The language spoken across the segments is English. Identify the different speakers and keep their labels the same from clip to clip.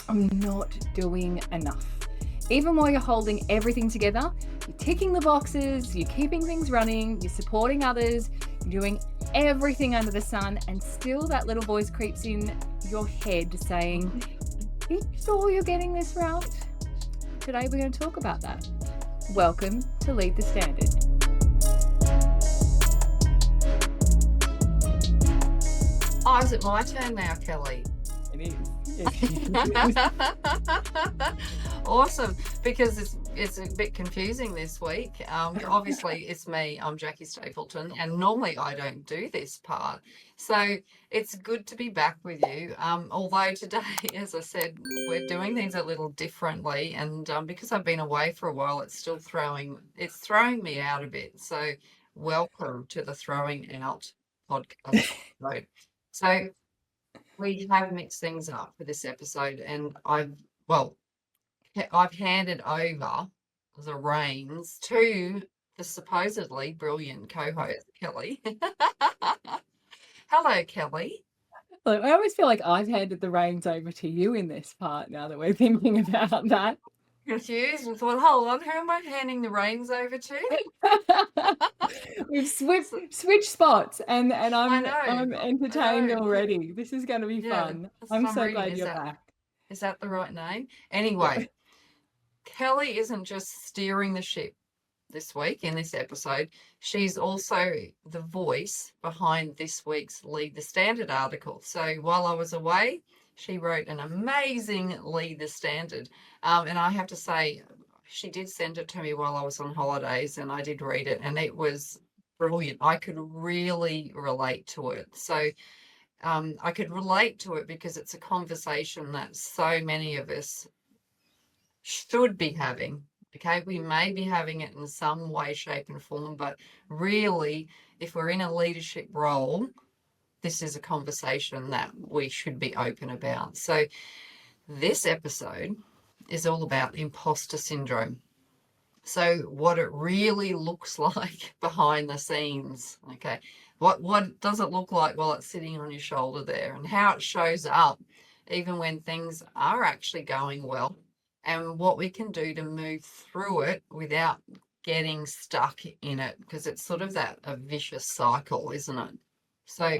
Speaker 1: I'm not doing enough. Even while you're holding everything together, you're ticking the boxes, you're keeping things running, you're supporting others, you're doing everything under the sun, and still that little voice creeps in your head saying, are you sure you're getting this right? Today we're going to talk about that. Welcome to Lead the Standard.
Speaker 2: Oh, is it my turn now, Kelly?
Speaker 1: It is.
Speaker 2: Awesome, because it's a bit confusing this week. Obviously, it's me. I'm Jackie Stapleton, and normally I don't do this part. So it's good to be back with you. Although today, as I said, we're doing things a little differently, and because I've been away for a while, it's throwing me out a bit. So welcome to the Throwing Out podcast. So we have mixed things up for this episode, and I've handed over the reins to the supposedly brilliant co-host, Kelly. Hello, Kelly.
Speaker 1: Look, I always feel like I've handed the reins over to you in this part now that we're thinking about that.
Speaker 2: Confused and thought, hold on, who am I handing the reins over to?
Speaker 1: We've switched spots, and I'm
Speaker 2: I
Speaker 1: entertained
Speaker 2: know.
Speaker 1: already. This is going to be fun. I'm so glad you're back.
Speaker 2: Is that the right name? Anyway, Kelly isn't just steering the ship this week in this episode. She's also the voice behind this week's Lead the Standard article. So while I was away, she wrote an amazing Lead the Standard. And I have to say, she did send it to me while I was on holidays, and I did read it, and it was brilliant. I could really relate to it. So I could relate to it because it's a conversation that so many of us should be having. Okay, we may be having it in some way, shape, and form, but really, if we're in a leadership role, this is a conversation that we should be open about. So, this episode is all about imposter syndrome. So, what it really looks like behind the scenes. Okay, what does it look like while it's sitting on your shoulder there, and how it shows up, even when things are actually going well, and what we can do to move through it without getting stuck in it, because it's sort of a vicious cycle, isn't it? So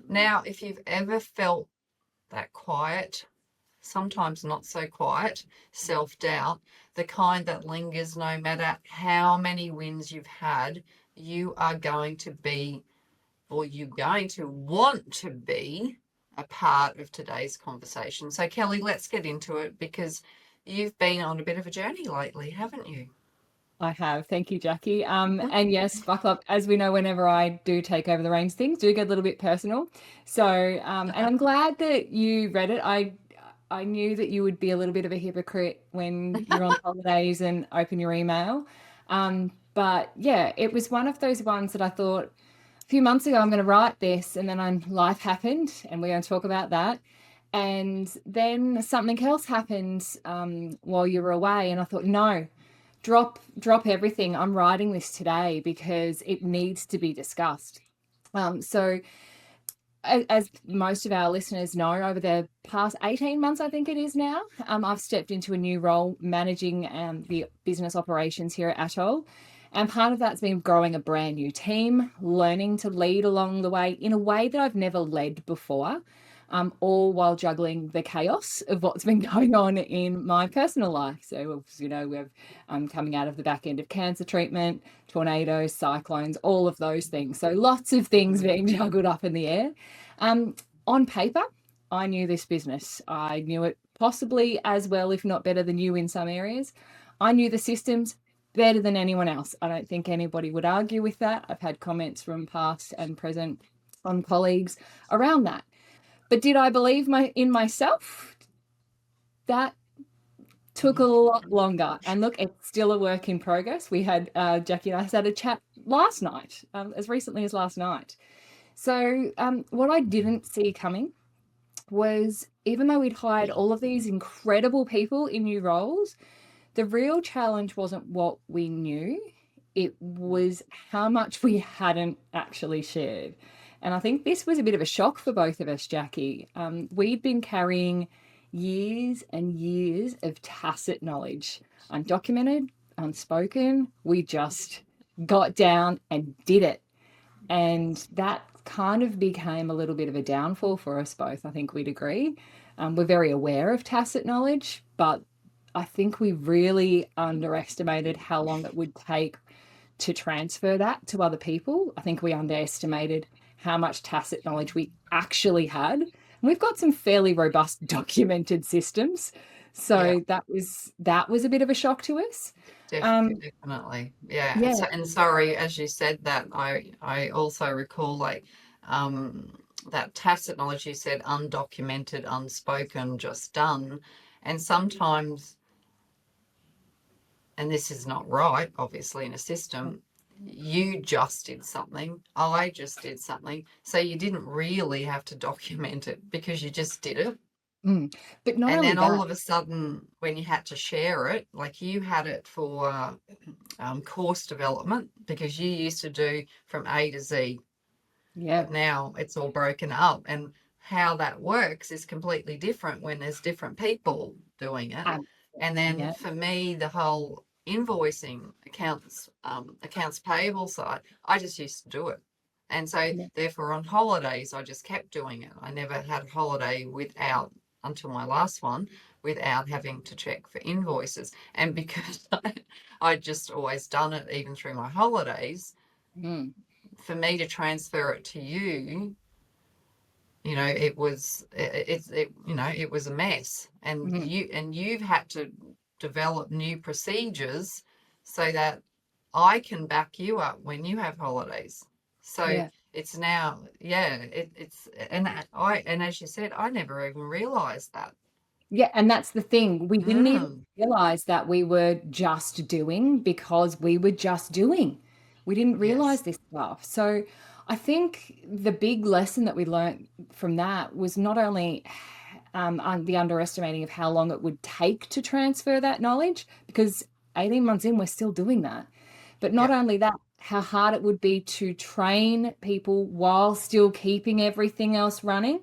Speaker 2: now, if you've ever felt that quiet, sometimes not so quiet, self-doubt, the kind that lingers no matter how many wins you've had, you are going to be, or you're going to want to be, a part of today's conversation. So, Kelly, let's get into it, because you've been on a bit of a journey lately, haven't you?
Speaker 1: I have. Thank you, Jackie. And yes, buckle up. As we know, whenever I do take over the reins, things do get a little bit personal. So, and I'm glad that you read it. I knew that you would be a little bit of a hypocrite when you're on holidays and open your email. But yeah, it was one of those ones that I thought a few months ago, I'm going to write this, and then life happened, and we're going to talk about that. And then something else happened while you were away, and I thought, no, drop everything. I'm writing this today because it needs to be discussed. So as most of our listeners know, over the past 18 months, I think it is now, I've stepped into a new role managing the business operations here at Atoll. And part of that's been growing a brand new team, learning to lead along the way in a way that I've never led before. All while juggling the chaos of what's been going on in my personal life. So, we're coming out of the back end of cancer treatment, tornadoes, cyclones, all of those things. So lots of things being juggled up in the air. On paper, I knew this business. I knew it possibly as well, if not better than you in some areas. I knew the systems better than anyone else. I don't think anybody would argue with that. I've had comments from past and present on colleagues around that. But did I believe in myself? That took a lot longer. And look, it's still a work in progress. We had, Jackie and I had a chat last night, as recently as last night. So what I didn't see coming was, even though we'd hired all of these incredible people in new roles, the real challenge wasn't what we knew. It was how much we hadn't actually shared. And I think this was a bit of a shock for both of us, Jackie. We'd been carrying years and years of tacit knowledge, undocumented, unspoken. We just got down and did it. And that kind of became a little bit of a downfall for us both. I think we'd agree. We're very aware of tacit knowledge, but I think we really underestimated how long it would take to transfer that to other people. I think we underestimated how much tacit knowledge we actually had. And we've got some fairly robust documented systems.
Speaker 2: Yeah,
Speaker 1: So that was a bit of a shock to us.
Speaker 2: definitely. Yeah.
Speaker 1: Yeah.
Speaker 2: And sorry, as you said that, I also recall like that tacit knowledge you said, undocumented, unspoken, just done. And sometimes, and this is not right, obviously, in a system, you just did something, I just did something. So you didn't really have to document it because you just did it.
Speaker 1: But not
Speaker 2: And
Speaker 1: only
Speaker 2: then
Speaker 1: that,
Speaker 2: all of a sudden, when you had to share it, like you had it for course development because you used to do from A to Z,
Speaker 1: yeah,
Speaker 2: but now it's all broken up. And how that works is completely different when there's different people doing it.
Speaker 1: um,
Speaker 2: And then
Speaker 1: yeah,
Speaker 2: for me, the whole invoicing accounts payable side, I just used to do it. And so
Speaker 1: yeah,
Speaker 2: therefore on holidays, I just kept doing it. I never had a holiday without, until my last one, without having to check for invoices. And because I just always done it even through my holidays,
Speaker 1: mm,
Speaker 2: for me to transfer it to you, it was it was a mess, and
Speaker 1: mm,
Speaker 2: you've had to develop new procedures so that I can back you up when you have holidays. So
Speaker 1: yeah.
Speaker 2: it's now, yeah, it's and as you said, I never even realized that.
Speaker 1: Yeah, and that's the thing. We didn't even
Speaker 2: Mm,
Speaker 1: realize that we were just doing because we were just doing. We didn't realize
Speaker 2: yes.
Speaker 1: this stuff. So I think the big lesson that we learned from that was not only the underestimating of how long it would take to transfer that knowledge, because 18 months in, we're still doing that. But not
Speaker 2: Yeah.
Speaker 1: only that, how hard it would be to train people while still keeping everything else running.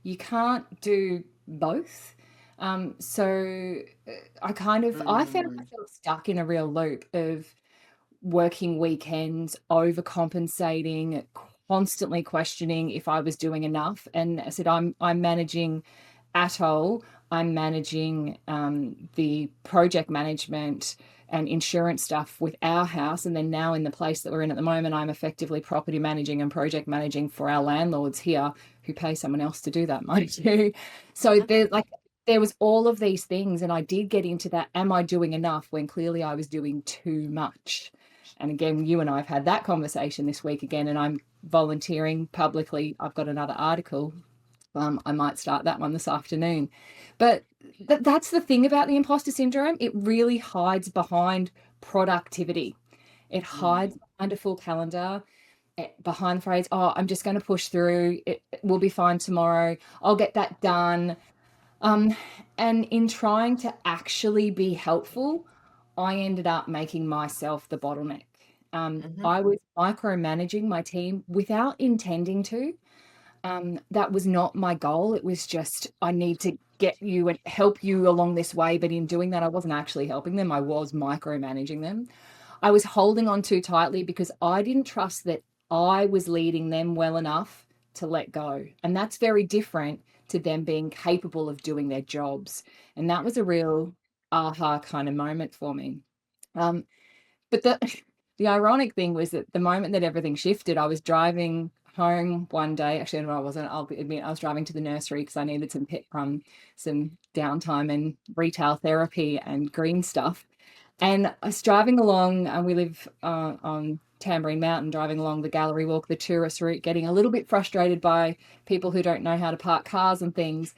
Speaker 1: You can't do both. So I found
Speaker 2: Mm,
Speaker 1: myself stuck in a real loop of working weekends, overcompensating, constantly questioning if I was doing enough. And I said, I'm managing Atoll, I'm managing the project management and insurance stuff with our house. And then now in the place that we're in at the moment, I'm effectively property managing and project managing for our landlords here who pay someone else to do that, mind you. So there was all of these things, and I did get into that. Am I doing enough when clearly I was doing too much? And again, you and I have had that conversation this week again, and I'm volunteering publicly. I've got another article. I might start that one this afternoon. But that's the thing about the imposter syndrome. It really hides behind productivity. It hides
Speaker 2: mm,
Speaker 1: behind a full calendar, behind the phrase, oh, I'm just going to push through. It will be fine tomorrow. I'll get that done. Um, and in trying to actually be helpful, I ended up making myself the bottleneck.
Speaker 2: mhm.
Speaker 1: I was micromanaging my team without intending to. That was not my goal. It was just, I need to get you and help you along this way. But in doing that, I wasn't actually helping them. I was micromanaging them. I was holding on too tightly because I didn't trust that I was leading them well enough to let go. And that's very different to them being capable of doing their jobs. And that was a real aha kind of moment for me. Um, but the ironic thing was that the moment that everything shifted, I was driving home one day. Actually, no, I wasn't. I'll admit I was driving to the nursery because I needed some downtime and retail therapy and green stuff. And I was driving along, and we live on Tamborine Mountain, driving along the gallery walk, the tourist route, getting a little bit frustrated by people who don't know how to park cars and things.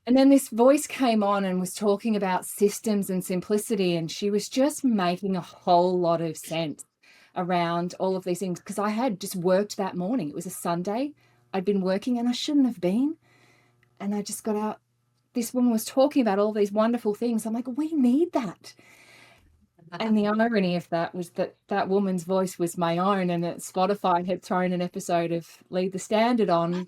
Speaker 1: And then this voice came on and was talking about systems and simplicity. And she was just making a whole lot of sense around all of these things because I had just worked that morning. It was a Sunday. I'd been working and I shouldn't have been. And I just got out. This woman was talking about all these wonderful things. I'm like, we need that. And the irony of that was that that woman's voice was my own, and that Spotify had thrown an episode of Lead the Standard on.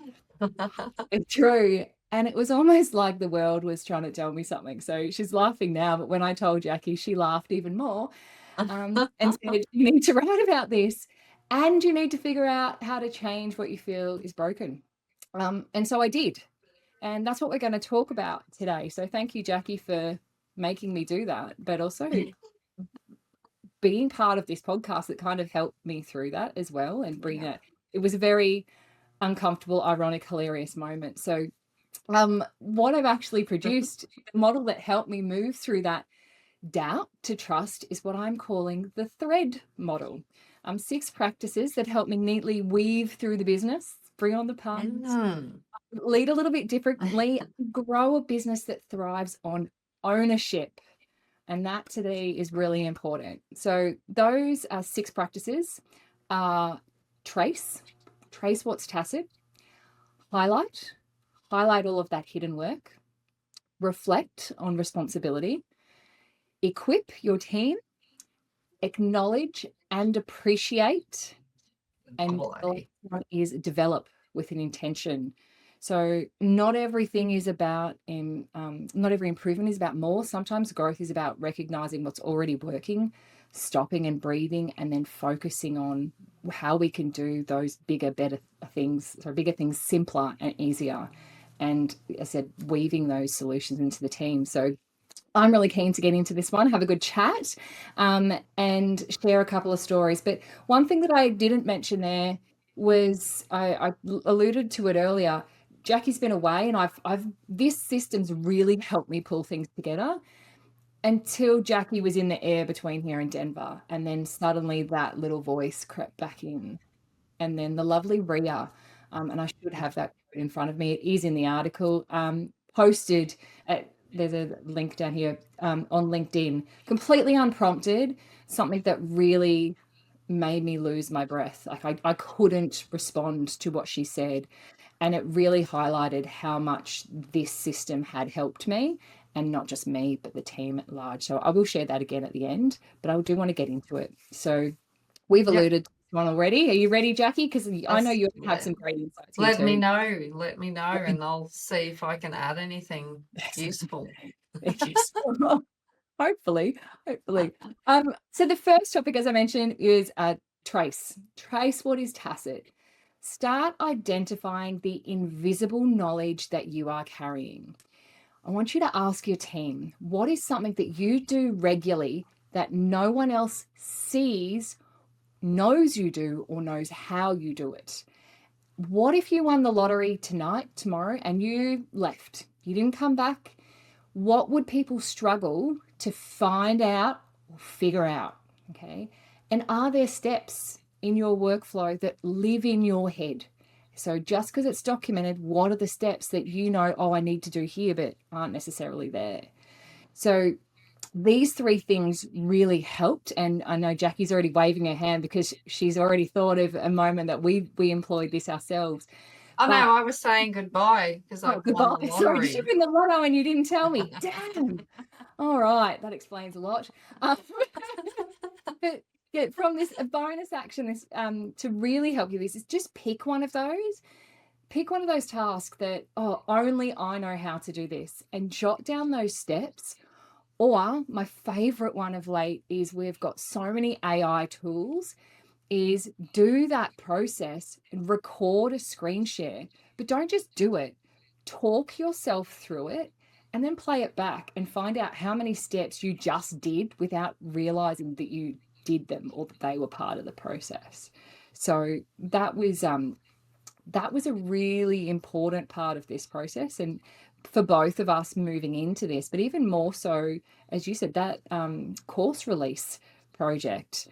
Speaker 1: It's true. And it was almost like the world was trying to tell me something. So she's laughing now, but when I told Jackie, she laughed even more, and said, you need to write about this, and you need to figure out how to change what you feel is broken. And so I did. And that's what we're going to talk about today. So thank you, Jackie, for making me do that, but also being part of this podcast that kind of helped me through that as well, and bring it was a very uncomfortable, ironic, hilarious moment. So what I've actually produced, the model that helped me move through that doubt to trust, is what I'm calling the thread model. 6 practices that help me neatly weave through the business, bring on the puns, lead a little bit differently, grow a business that thrives on ownership. And that today is really important. So those 6 practices are trace what's tacit, highlight all of that hidden work, reflect on responsibility, equip your team, acknowledge and appreciate, and the last one is develop with an intention. So not everything is about, not every improvement is about more. Sometimes growth is about recognizing what's already working, stopping and breathing, and then focusing on how we can do those bigger, better things, so bigger things simpler and easier. And as I said, weaving those solutions into the team. So I'm really keen to get into this one, have a good chat, and share a couple of stories. But one thing that I didn't mention there was, I alluded to it earlier. Jackie's been away, and I've this system's really helped me pull things together until Jackie was in the air between here and Denver, and then suddenly that little voice crept back in, and then the lovely Ria, and I should have that in front of me. It is in the article, posted at, there's a link down here, on LinkedIn, completely unprompted, something that really made me lose my breath. Like I couldn't respond to what she said. And it really highlighted how much this system had helped me, and not just me, but the team at large. So I will share that again at the end, but I do want to get into it. So we've alluded to one already. Are you ready, Jackie? Because I know you have some great insights here too.
Speaker 2: Let me know, and I'll see if I can add anything useful.
Speaker 1: Hopefully. So the first topic, as I mentioned, is trace what is tacit. Start identifying the invisible knowledge that you are carrying. I want you to ask your team, what is something that you do regularly that no one else sees, knows you do, or knows how you do it? What if you won the lottery tonight, tomorrow, and you left? You didn't come back. What would people struggle to find out or figure out? Okay. And are there steps in your workflow that live in your head? So just because it's documented, what are the steps that you know, oh, I need to do here, but aren't necessarily there? So these 3 things really helped. And I know Jackie's already waving her hand because she's already thought of a moment that we employed this ourselves.
Speaker 2: Oh, no, I was saying goodbye because I won the lottery.
Speaker 1: Sorry, you won the lotto and you didn't tell me. Damn. All right, that explains a lot. But yeah, from this, a bonus action, this to really help you, this is just pick one of those. Pick one of those tasks that, oh, only I know how to do this, and jot down those steps. Or my favorite one of late is, we've got so many AI tools, is do that process and record a screen share, but don't just do it. Talk yourself through it and then play it back and find out how many steps you just did without realizing that you did them or that they were part of the process. So that was a really important part of this process, and for both of us moving into this, but even more so, as you said, that course release project,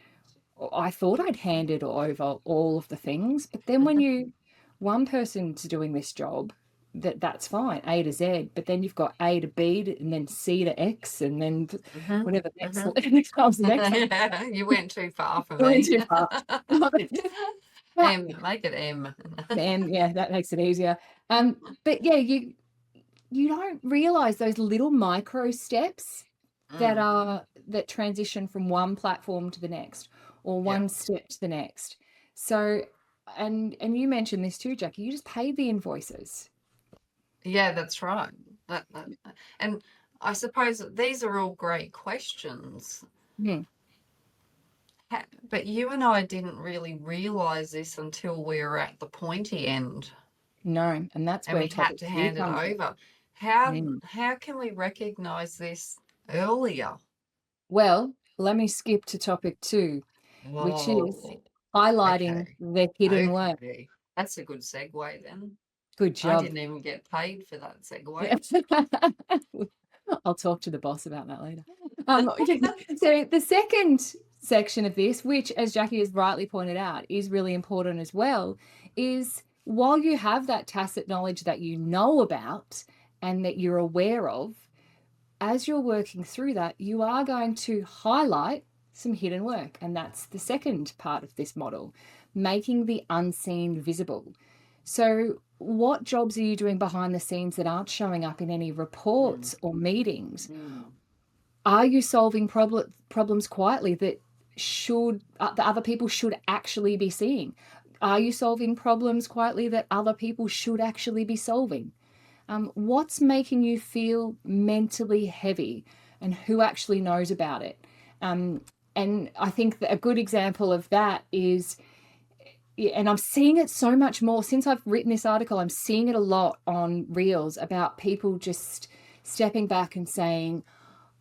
Speaker 1: I thought I'd handed over all of the things, but then when one person's doing this job, that's fine, A to Z, but then you've got A to B and then C to X, and then whatever next comes next.
Speaker 2: You went too far for
Speaker 1: You
Speaker 2: me.
Speaker 1: went too far.
Speaker 2: M, make it M.
Speaker 1: And yeah, that makes it easier. But yeah, you don't realize those little micro steps that transition from one platform to the next, or one step to the next. So, and you mentioned this too, Jackie, you just pay the invoices.
Speaker 2: Yeah, that's right. And I suppose these are all great questions.
Speaker 1: Hmm.
Speaker 2: But you and I didn't really realize this until we were at the pointy end
Speaker 1: No, and that's
Speaker 2: and
Speaker 1: where
Speaker 2: we had
Speaker 1: topic
Speaker 2: to
Speaker 1: two
Speaker 2: hand it
Speaker 1: comes in.
Speaker 2: over. How
Speaker 1: Mm.
Speaker 2: how can we recognize this earlier?
Speaker 1: Well, let me skip to topic two, which is
Speaker 2: Oh,
Speaker 1: highlighting
Speaker 2: okay.
Speaker 1: the hidden work.
Speaker 2: Okay. That's a good segue then.
Speaker 1: Good
Speaker 2: I
Speaker 1: job.
Speaker 2: didn't even get paid for that segue.
Speaker 1: Yes. I'll talk to the boss about that later. So the second section of this, which, as Jackie has rightly pointed out, is really important as well, is while you have that tacit knowledge that you know about and that you're aware of, as you're working through that, you are going to highlight some hidden work. And that's the second part of this model, making the unseen visible. So, what jobs are you doing behind the scenes that aren't showing up in any
Speaker 2: Mm,
Speaker 1: reports or meetings?
Speaker 2: mm,
Speaker 1: Are you solving problems quietly that that other people should actually be seeing? Are you solving problems quietly that other people should actually be solving? What's making you feel mentally heavy, and who actually knows about it? Um, and I think that a good example of that is, and I'm seeing it so much more since I've written this article, I'm seeing it a lot on Reels about people just stepping back and saying,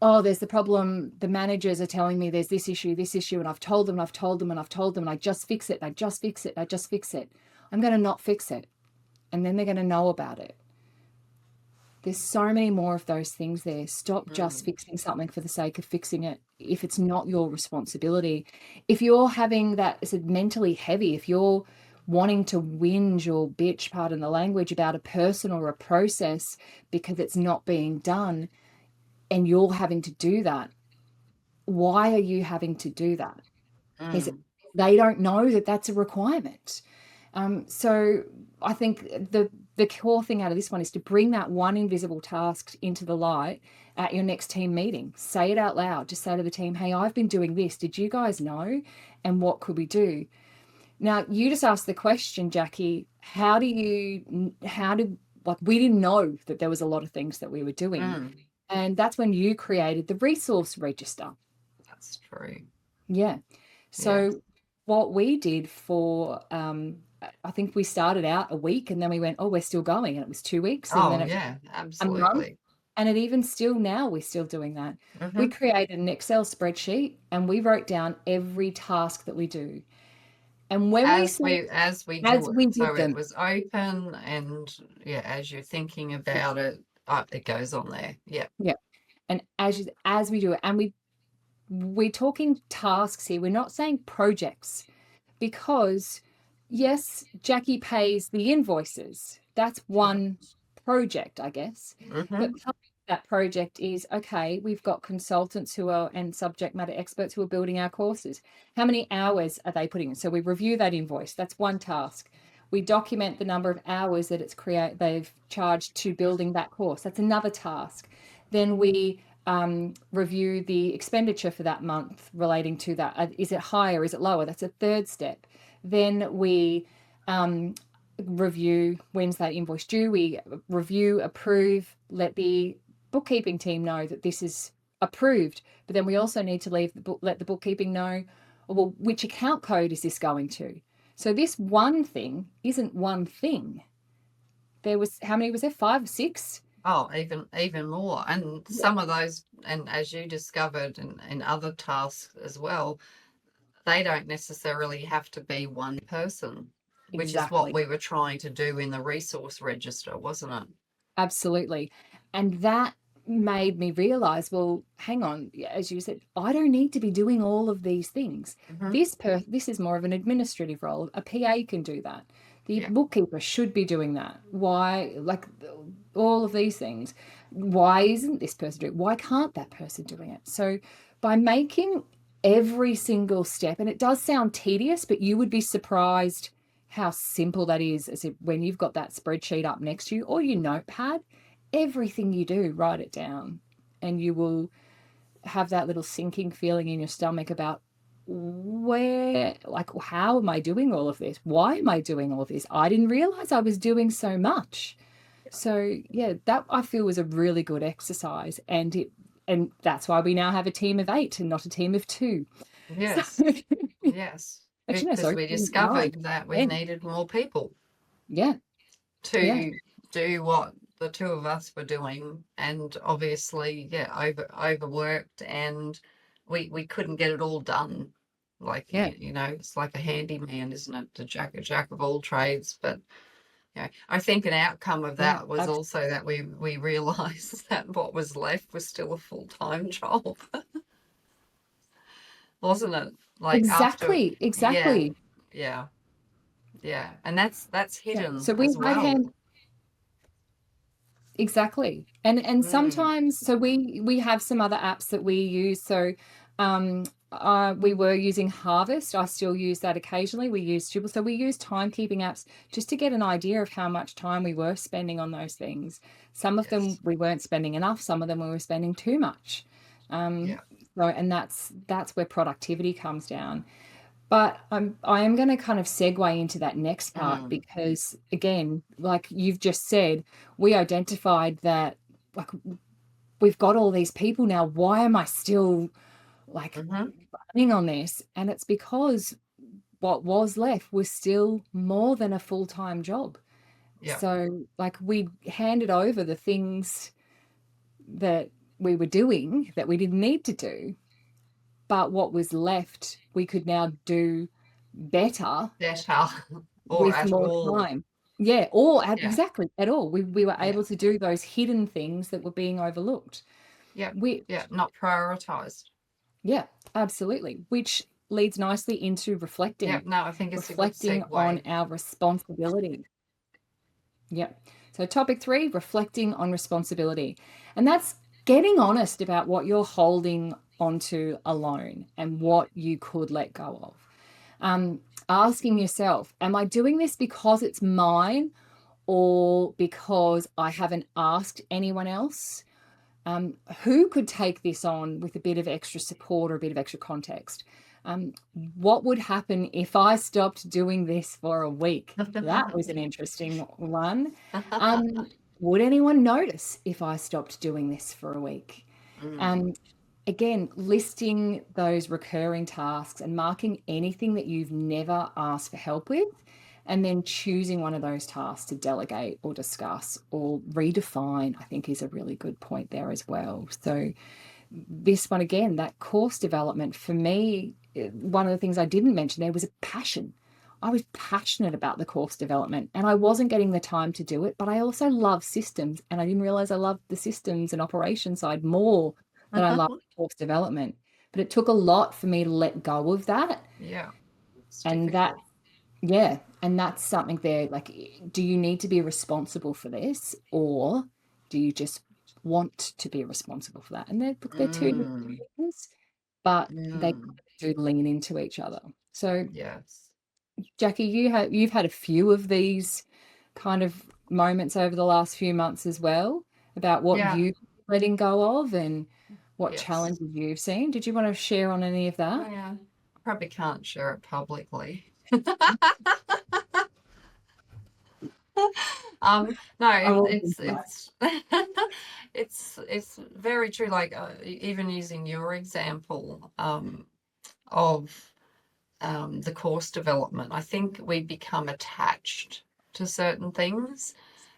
Speaker 1: oh, there's the problem. The managers are telling me there's this issue, and I've told them, and I've told them, and I've told them, and I just fix it, I just fix it, I just fix it. I'm going to not fix it. And then they're going to know about it. There's so many more of those things there. Stop just
Speaker 2: mm,
Speaker 1: fixing something for the sake of fixing it if it's not your responsibility. If you're having that, is it mentally heavy? If you're wanting to whinge or bitch, pardon the language, about a person or a process because it's not being done and you're having to do that, why are you having to do that? Is it
Speaker 2: mm,
Speaker 1: they don't know that that's a requirement? So I think the core thing out of this one is to bring that one invisible task into the light at your next team meeting. Say it out loud. Just say to the team, hey, I've been doing this. Did you guys know? And what could we do? Now, you just asked the question, Jackie, like, we didn't know that there was a lot of things that we were doing.
Speaker 2: mm.
Speaker 1: And that's when you created the resource register.
Speaker 2: That's true.
Speaker 1: Yeah.
Speaker 2: Yeah.
Speaker 1: So what we did for, I think we started out a week and then we went, oh, we're still going. And it was 2 weeks and then
Speaker 2: Oh,
Speaker 1: it was
Speaker 2: yeah,
Speaker 1: a month.
Speaker 2: absolutely.
Speaker 1: And it even still now, we're still doing that. We
Speaker 2: Hmm.
Speaker 1: created an Excel spreadsheet and we wrote down every task that we do. And when we
Speaker 2: As
Speaker 1: say,
Speaker 2: we
Speaker 1: as
Speaker 2: do it.
Speaker 1: we
Speaker 2: So
Speaker 1: did
Speaker 2: it
Speaker 1: them,
Speaker 2: was open and yeah, as you're thinking about it, it goes on there. Yeah.
Speaker 1: yeah. And as we do it, and we're talking tasks here. We're not saying projects. Because yes, Jackie pays the invoices. That's one project, I guess. But
Speaker 2: Hmm.
Speaker 1: part of that project is, okay, we've got consultants who are and subject matter experts who are building our courses. How many hours are they putting in? So we review that invoice. That's one task. We document the number of hours that they've charged to building that course. That's another task. Then we review the expenditure for that month relating to that. Is it higher? Is it lower? That's a third step. Then we um, review, when's that invoice due? We review, approve, let the bookkeeping team know that this is approved. But then we also need to let the bookkeeping know, well, which account code is this going to? So this one thing isn't one thing. There was, how many was there? 5 or 6?
Speaker 2: Oh, even more. And
Speaker 1: Yeah,
Speaker 2: some of those, and as you discovered in other tasks as well, they don't necessarily have to be one person, which is what
Speaker 1: exactly.
Speaker 2: we were trying to do in the resource register, wasn't it?
Speaker 1: Absolutely. And that made me realize, well, hang on, as you said, I don't need to be doing all of these things.
Speaker 2: Hmm.
Speaker 1: This is more of an administrative role. A PA can do that. The
Speaker 2: Yeah.
Speaker 1: bookkeeper should be doing that. Why, like all of these things, why isn't this person doing it? Why can't that person doing it? So by making every single step, and it does sound tedious, but you would be surprised how simple that is, as if when you've got that spreadsheet up next to you or your notepad, everything you do, write it down, and you will have that little sinking feeling in your stomach about where, like, how am I doing all of this? Why am I doing all of this? I didn't realize I was doing so much. So yeah, that I feel was a really good exercise, and that's why we now have a team of 8 and not a team of 2. So
Speaker 2: Yes, yes,
Speaker 1: actually, no,
Speaker 2: because
Speaker 1: sorry,
Speaker 2: we
Speaker 1: team of 9,
Speaker 2: discovered that we
Speaker 1: 10.
Speaker 2: needed more people
Speaker 1: Yeah, yeah,
Speaker 2: to do what the two of us were doing, and obviously, yeah, overworked, and we couldn't get it all done. Like
Speaker 1: yeah,
Speaker 2: it's like a handyman, isn't it? The jack of all trades. But I think an outcome of
Speaker 1: yeah,
Speaker 2: that was also that we realised that what was left was still a full-time job, wasn't it? Like after,
Speaker 1: exactly,
Speaker 2: yeah,
Speaker 1: exactly.
Speaker 2: yeah, yeah, and that's
Speaker 1: Yeah.
Speaker 2: hidden
Speaker 1: So we
Speaker 2: as
Speaker 1: had
Speaker 2: well.
Speaker 1: exactly. And
Speaker 2: Mm,
Speaker 1: sometimes so we have some other apps that we use. So we were using Harvest. I still use that occasionally. We use Dribble. So we use timekeeping apps just to get an idea of how much time we were spending on those things. Some of them
Speaker 2: yes,
Speaker 1: we weren't spending enough, some of them we were spending too much.
Speaker 2: yeah.
Speaker 1: So and that's where productivity comes down. But I am going to kind of segue into that next part
Speaker 2: Mm,
Speaker 1: because, again, like you've just said, we identified that like we've got all these people now. Why am I still like
Speaker 2: mm-hmm,
Speaker 1: running on this? And it's because what was left was still more than a full-time job.
Speaker 2: yeah,
Speaker 1: So, like, we handed over the things that we were doing that we didn't need to do, but what was left, we could now do better
Speaker 2: better or
Speaker 1: with
Speaker 2: at
Speaker 1: more
Speaker 2: all.
Speaker 1: time. Yeah, or at
Speaker 2: Yeah,
Speaker 1: exactly at all. We were
Speaker 2: yeah,
Speaker 1: able to do those hidden things that were being overlooked.
Speaker 2: yeah,
Speaker 1: Which,
Speaker 2: yeah. Not prioritized.
Speaker 1: yeah, absolutely. Which leads nicely into
Speaker 2: Yeah,
Speaker 1: reflecting,
Speaker 2: no, I think it's a good
Speaker 1: reflecting on
Speaker 2: segue.
Speaker 1: our responsibility. Yeah. So topic 3, reflecting on responsibility. And that's getting honest about what you're holding onto alone and what you could let go of. Asking yourself, am I doing this because it's mine or because I haven't asked anyone else? Who could take this on with a bit of extra support or a bit of extra context? What would happen if I stopped doing this for a week? That was an interesting one. Um, would anyone notice if I stopped doing this for a week?
Speaker 2: Mm,
Speaker 1: Um, Again, listing those recurring tasks and marking anything that you've never asked for help with, and then choosing one of those tasks to delegate or discuss or redefine, I think is a really good point there as well. So, this one again, that course development for me, one of the things I didn't mention there was a passion. I was passionate about the course development and I wasn't getting the time to do it, but I also love systems and I didn't realize I loved the systems and operation side more than I loved course development. But it took a lot for me to let go of that.
Speaker 2: yeah, it's
Speaker 1: And that,
Speaker 2: difficult.
Speaker 1: yeah, and that's something there. Like, do you need to be responsible for this or do you just want to be responsible for that? And they're two different
Speaker 2: Mm,
Speaker 1: things, but they
Speaker 2: mm,
Speaker 1: do lean into each other. So,
Speaker 2: yes.
Speaker 1: Jackie, you've had a few of these kind of moments over the last few months as well about what
Speaker 2: Yeah,
Speaker 1: you letting go of and what
Speaker 2: yes.
Speaker 1: challenges you've seen. Did you want to share on any of
Speaker 2: Oh,
Speaker 1: that?
Speaker 2: yeah. I probably can't share it publicly. No,
Speaker 1: I will.
Speaker 2: it's very true. Like even using your example of the course development, I think we become attached to certain things,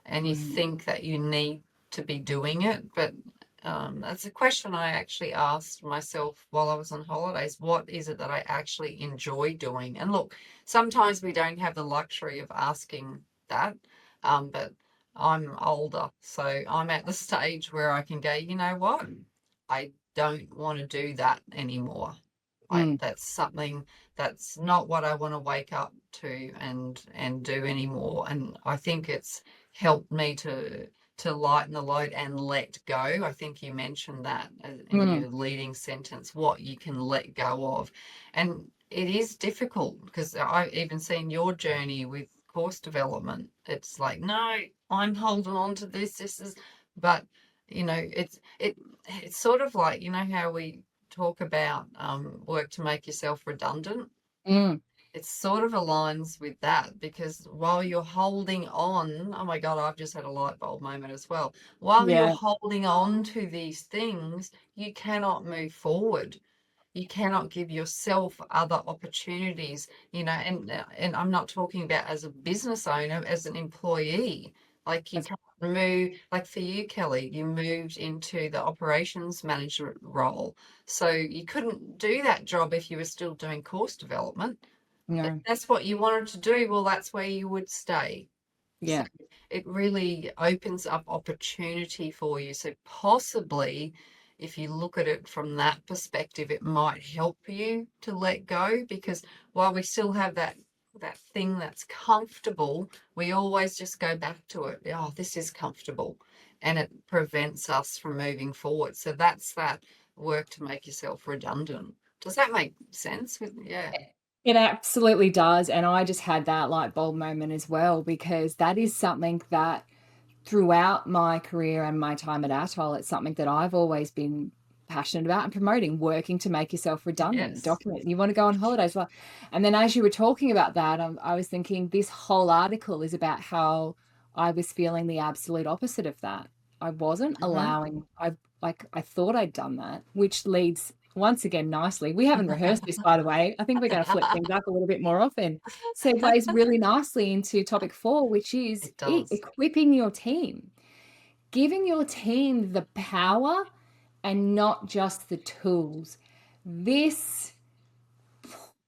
Speaker 2: and you
Speaker 1: Mm,
Speaker 2: think that you need to be doing it. But that's a question I actually asked myself while I was on holidays. What is it that I actually enjoy doing? And look, sometimes we don't have the luxury of asking that, but I'm older, so I'm at the stage where I can go, you know what? I don't want to do that anymore. Like
Speaker 1: mm,
Speaker 2: that's something that's not what I want to wake up to and do anymore. And I think it's helped me to lighten the load and let go. I think you mentioned that in
Speaker 1: mm,
Speaker 2: your leading sentence, what you can let go of. And it is difficult because I've even seen your journey with course development. It's like, no, I'm holding on to this. This is, but it's sort of like, how we talk about work to make yourself redundant.
Speaker 1: mm.
Speaker 2: it sort of aligns with that, because while you're holding on, oh my God, I've just had a light bulb moment as well. While you're
Speaker 1: Yeah,
Speaker 2: holding on to these things, you cannot move forward. You cannot give yourself other opportunities, and I'm not talking about as a business owner, as an employee. Like, you
Speaker 1: that's,
Speaker 2: can't move, like for you, Kelly, you moved into the operations management role. So you couldn't do that job if you were still doing course development. If
Speaker 1: no,
Speaker 2: that's what you wanted to do, well, that's where you would stay. So
Speaker 1: yeah.
Speaker 2: it really opens up opportunity for you. So possibly, if you look at it from that perspective, it might help you to let go, because while we still have that thing that's comfortable, we always just go back to it. Oh, this is comfortable, and it prevents us from moving forward. So that's that work to make yourself redundant. Does that make sense? Yeah.
Speaker 1: It absolutely does. And I just had that light bulb moment as well, because that is something that throughout my career and my time at Atoll, it's something that I've always been passionate about and promoting, working to make yourself redundant.
Speaker 2: Yes.
Speaker 1: Document. You want to go on holidays. Well, and then as you were talking about that, I was thinking this whole article is about how I was feeling the absolute opposite of that. I wasn't
Speaker 2: Hmm.
Speaker 1: allowing, I thought I'd done that, which leads once again nicely. We haven't rehearsed this, by the way. I think we're going to flip things up a little bit more often. Segues really nicely into topic 4, which is
Speaker 2: It does.
Speaker 1: equipping your team, giving your team the power and not just the tools. This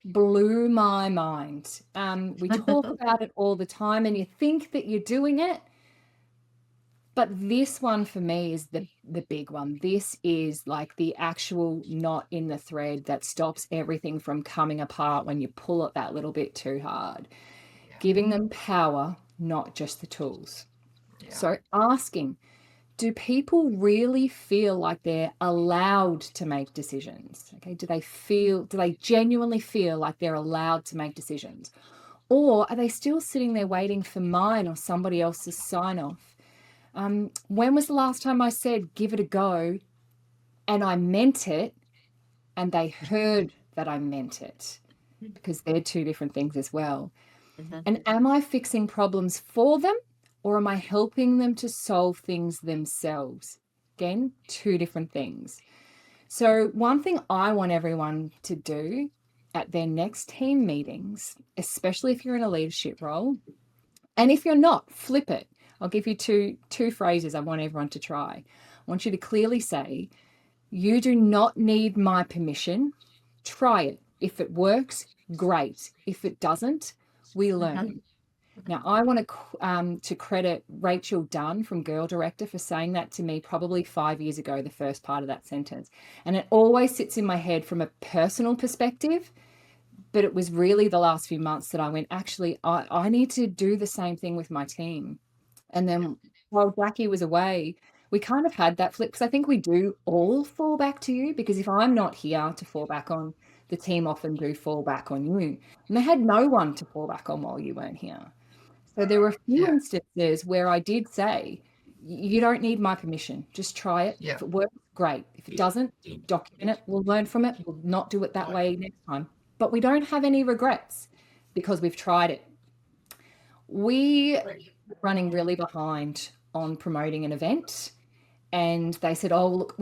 Speaker 1: blew my mind. We talk about it all the time, and you think that you're doing it, but this one for me is the big one. This is like the actual knot in the thread that stops everything from coming apart when you pull it that little bit too hard.
Speaker 2: Yeah.
Speaker 1: Giving them power, not just the tools.
Speaker 2: Yeah.
Speaker 1: So asking, do people really feel like they're allowed to make decisions? Okay, do they genuinely feel like they're allowed to make decisions? Or are they still sitting there waiting for mine or somebody else's sign off? When was the last time I said, give it a go, and I meant it, and they heard that I meant it? Because they're two different things as well.
Speaker 2: Mhm.
Speaker 1: And am I fixing problems for them, or am I helping them to solve things themselves? Again, two different things. So, one thing I want everyone to do at their next team meetings, especially if you're in a leadership role, and if you're not, flip it. I'll give you two phrases I want everyone to try. I want you to clearly say, you do not need my permission. Try it. If it works, great. If it doesn't, we
Speaker 2: Mhm.
Speaker 1: learn. Now, I want to credit Rachel Dunn from Girl Director for saying that to me probably 5 years ago, the first part of that sentence. And it always sits in my head from a personal perspective, but it was really the last few months that I went, actually, I need to do the same thing with my team. And then while Jackie was away, we kind of had that flip, because I think we do all fall back to you, because if I'm not here to fall back on, the team often do fall back on you. And they had no one to fall back on while you weren't here. So there were a few
Speaker 2: Yeah.
Speaker 1: instances where I did say, you don't need my permission. Just try it.
Speaker 2: Yeah.
Speaker 1: If it works, great. If it doesn't, document it. We'll learn from it. We'll not do it that way next time. But we don't have any regrets because we've tried it. We were running really behind on promoting an event, and they said, "Oh, look,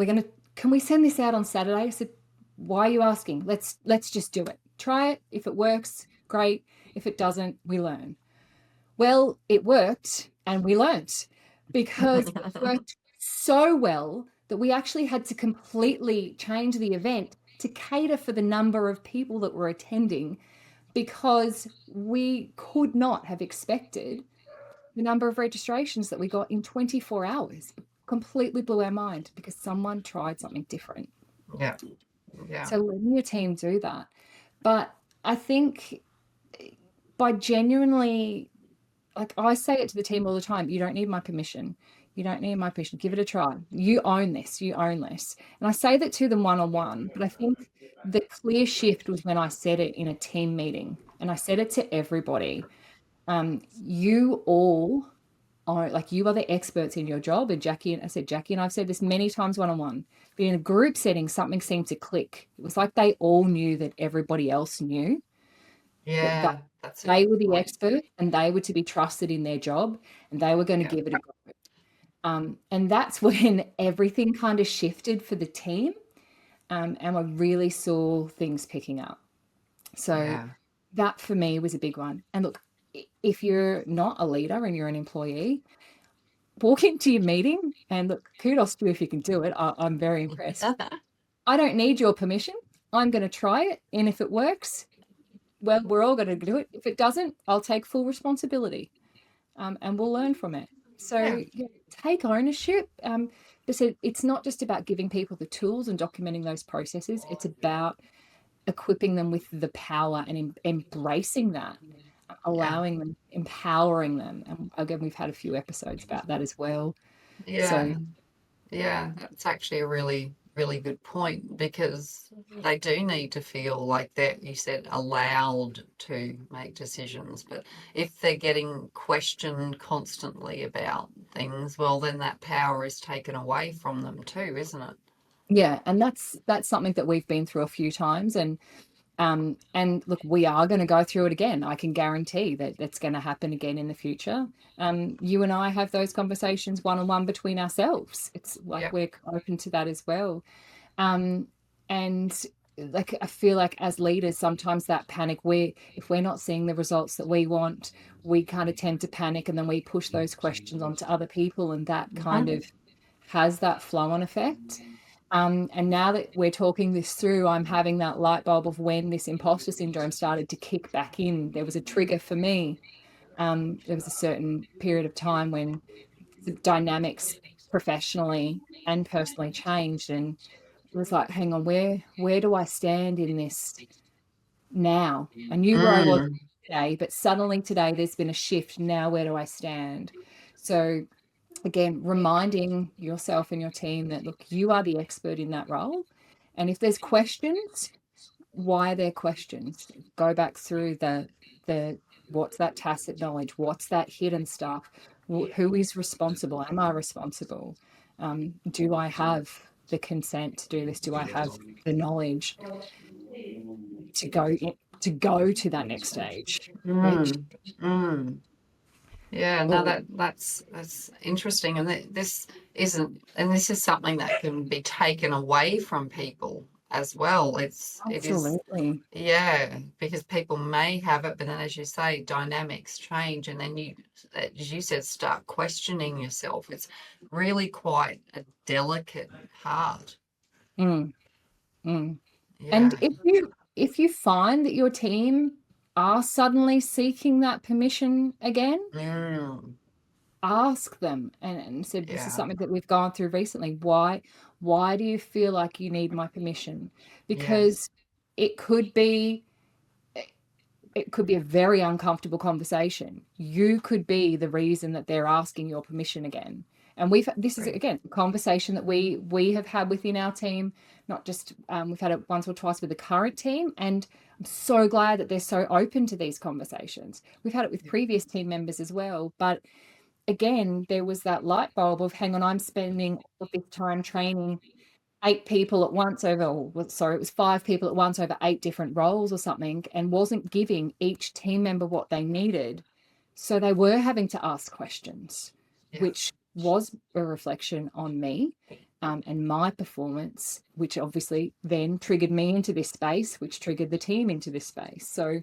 Speaker 1: can we send this out on Saturday?" I said, "Why are you asking? Let's just do it. Try it. If it works, great. If it doesn't, we learn." Well, it worked, and we learnt, because it worked so well that we actually had to completely change the event to cater for the number of people that were attending, because we could not have expected the number of registrations that we got in 24 hours. It completely blew our mind because someone tried something different.
Speaker 2: Yeah. Yeah.
Speaker 1: So letting your team do that. But I think by genuinely, like I say it to the team all the time, you don't need my permission. You don't need my permission. Give it a try. You own this. You own this. And I say that to them one on one. But I think the clear shift was when I said it in a team meeting, and I said it to everybody. You all are like, you are the experts in your job. And Jackie, and I said, Jackie and I've said this many times one on one, but in a group setting, something seemed to click. It was like they all knew that everybody else knew.
Speaker 2: Yeah, that's a
Speaker 1: They
Speaker 2: good
Speaker 1: were the
Speaker 2: point.
Speaker 1: expert and they were to be trusted in their job and they were going to
Speaker 2: Yeah.
Speaker 1: give it a go. And that's when everything kind of shifted for the team, and I really saw things picking up. So
Speaker 2: Yeah.
Speaker 1: that for me was a big one. And look, if you're not a leader and you're an employee, walk into your meeting and look, kudos to you if you can do it. I'm very impressed. I don't need your permission. I'm going to try it. And if it works, well, we're all going to do it. If it doesn't, I'll take full responsibility, and we'll learn from it. So
Speaker 2: Yeah.
Speaker 1: yeah, take ownership. It's not just about giving people the tools and documenting those processes. It's about equipping them with the power and embracing that,
Speaker 2: Yeah.
Speaker 1: allowing them, empowering them. And again, we've had a few episodes about that as well.
Speaker 2: Yeah.
Speaker 1: So
Speaker 2: Yeah. That's actually a really, really good point because they do need to feel like that, you said, allowed to make decisions. But if they're getting questioned constantly about things, well, then that power is taken away from them too, isn't it?
Speaker 1: yeah, and that's something that we've been through a few times, and look, we are going to go through it again. I can guarantee that it's going to happen again in the future. You and I have those conversations one-on-one between ourselves. It's like
Speaker 2: Yeah.
Speaker 1: we're open to that as well. And like I feel like as leaders, sometimes that panic, if we're not seeing the results that we want, we kind of tend to panic, and then we push those questions onto other people, and that kind
Speaker 2: Mhm.
Speaker 1: of has that flow-on effect. And now that we're talking this through, I'm having that light bulb of when this imposter syndrome started to kick back in. There was a trigger for me. There was a certain period of time when the dynamics professionally and personally changed, and it was like, hang on, where do I stand in this now? I knew where I was
Speaker 2: Mm.
Speaker 1: today, but suddenly today there's been a shift. Now where do I stand? So again, reminding yourself and your team that, look, you are the expert in that role. And if there's questions, why are there questions? Go back through the what's that tacit knowledge? What's that hidden stuff? Who is responsible? Am I responsible? Do I have the consent to do this? Do I have the knowledge to go to that next stage? Which
Speaker 2: Mm. Mm. Yeah, no,
Speaker 1: oh,
Speaker 2: that's interesting, and this isn't, and this is something that can be taken away from people as well. It is,
Speaker 1: absolutely.
Speaker 2: yeah, because people may have it, but then, as you say, dynamics change, and then you, as you said, start questioning yourself. It's really quite a delicate part.
Speaker 1: Mm, mm. And
Speaker 2: Yeah.
Speaker 1: if you find that your team are suddenly seeking that permission again,
Speaker 2: Mm.
Speaker 1: ask them and said, this is
Speaker 2: Yeah.
Speaker 1: something that we've gone through recently. Why do you feel like you need my permission?
Speaker 2: Yes.
Speaker 1: Because it could be it could be a very uncomfortable conversation. You could be the reason that they're asking your permission again. And this is
Speaker 2: Great.
Speaker 1: again a conversation that we have had within our team, not just we've had it once or twice with the current team, and I'm so glad that they're so open to these conversations. We've had it with previous team members as well, but again, there was that light bulb of, hang on, I'm spending all of this time training 8 people at once over, sorry, it was 5 people at once over 8 different roles or something, and wasn't giving each team member what they needed. So they were having to ask questions,
Speaker 2: Yeah.
Speaker 1: which was a reflection on me, and my performance, which obviously then triggered me into this space, which triggered the team into this space. So,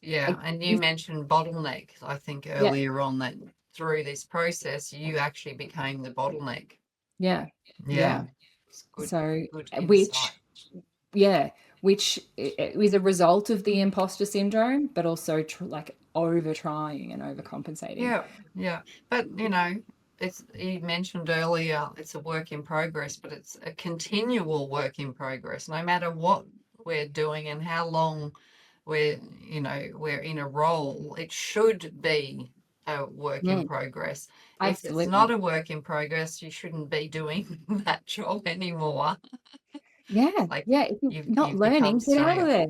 Speaker 2: Yeah, and you mentioned bottleneck, I think
Speaker 1: yeah,
Speaker 2: earlier on, that through this process, you actually became the bottleneck.
Speaker 1: yeah,
Speaker 2: Yeah,
Speaker 1: yeah.
Speaker 2: it's
Speaker 1: So,
Speaker 2: good
Speaker 1: which
Speaker 2: insight.
Speaker 1: yeah, which is a result of the imposter syndrome, but also like over trying and overcompensating.
Speaker 2: Yeah, yeah. But it's, you mentioned earlier, it's a work in progress, but it's a continual work in progress. No matter what we're doing and how long we're in a role, it should be a work in
Speaker 1: Mm,
Speaker 2: progress. If it's not
Speaker 1: absolutely.
Speaker 2: a work in progress, you shouldn't be doing that job anymore.
Speaker 1: Yeah,
Speaker 2: Like
Speaker 1: yeah. If you're not
Speaker 2: you've become
Speaker 1: learning, get out of
Speaker 2: stale.
Speaker 1: there.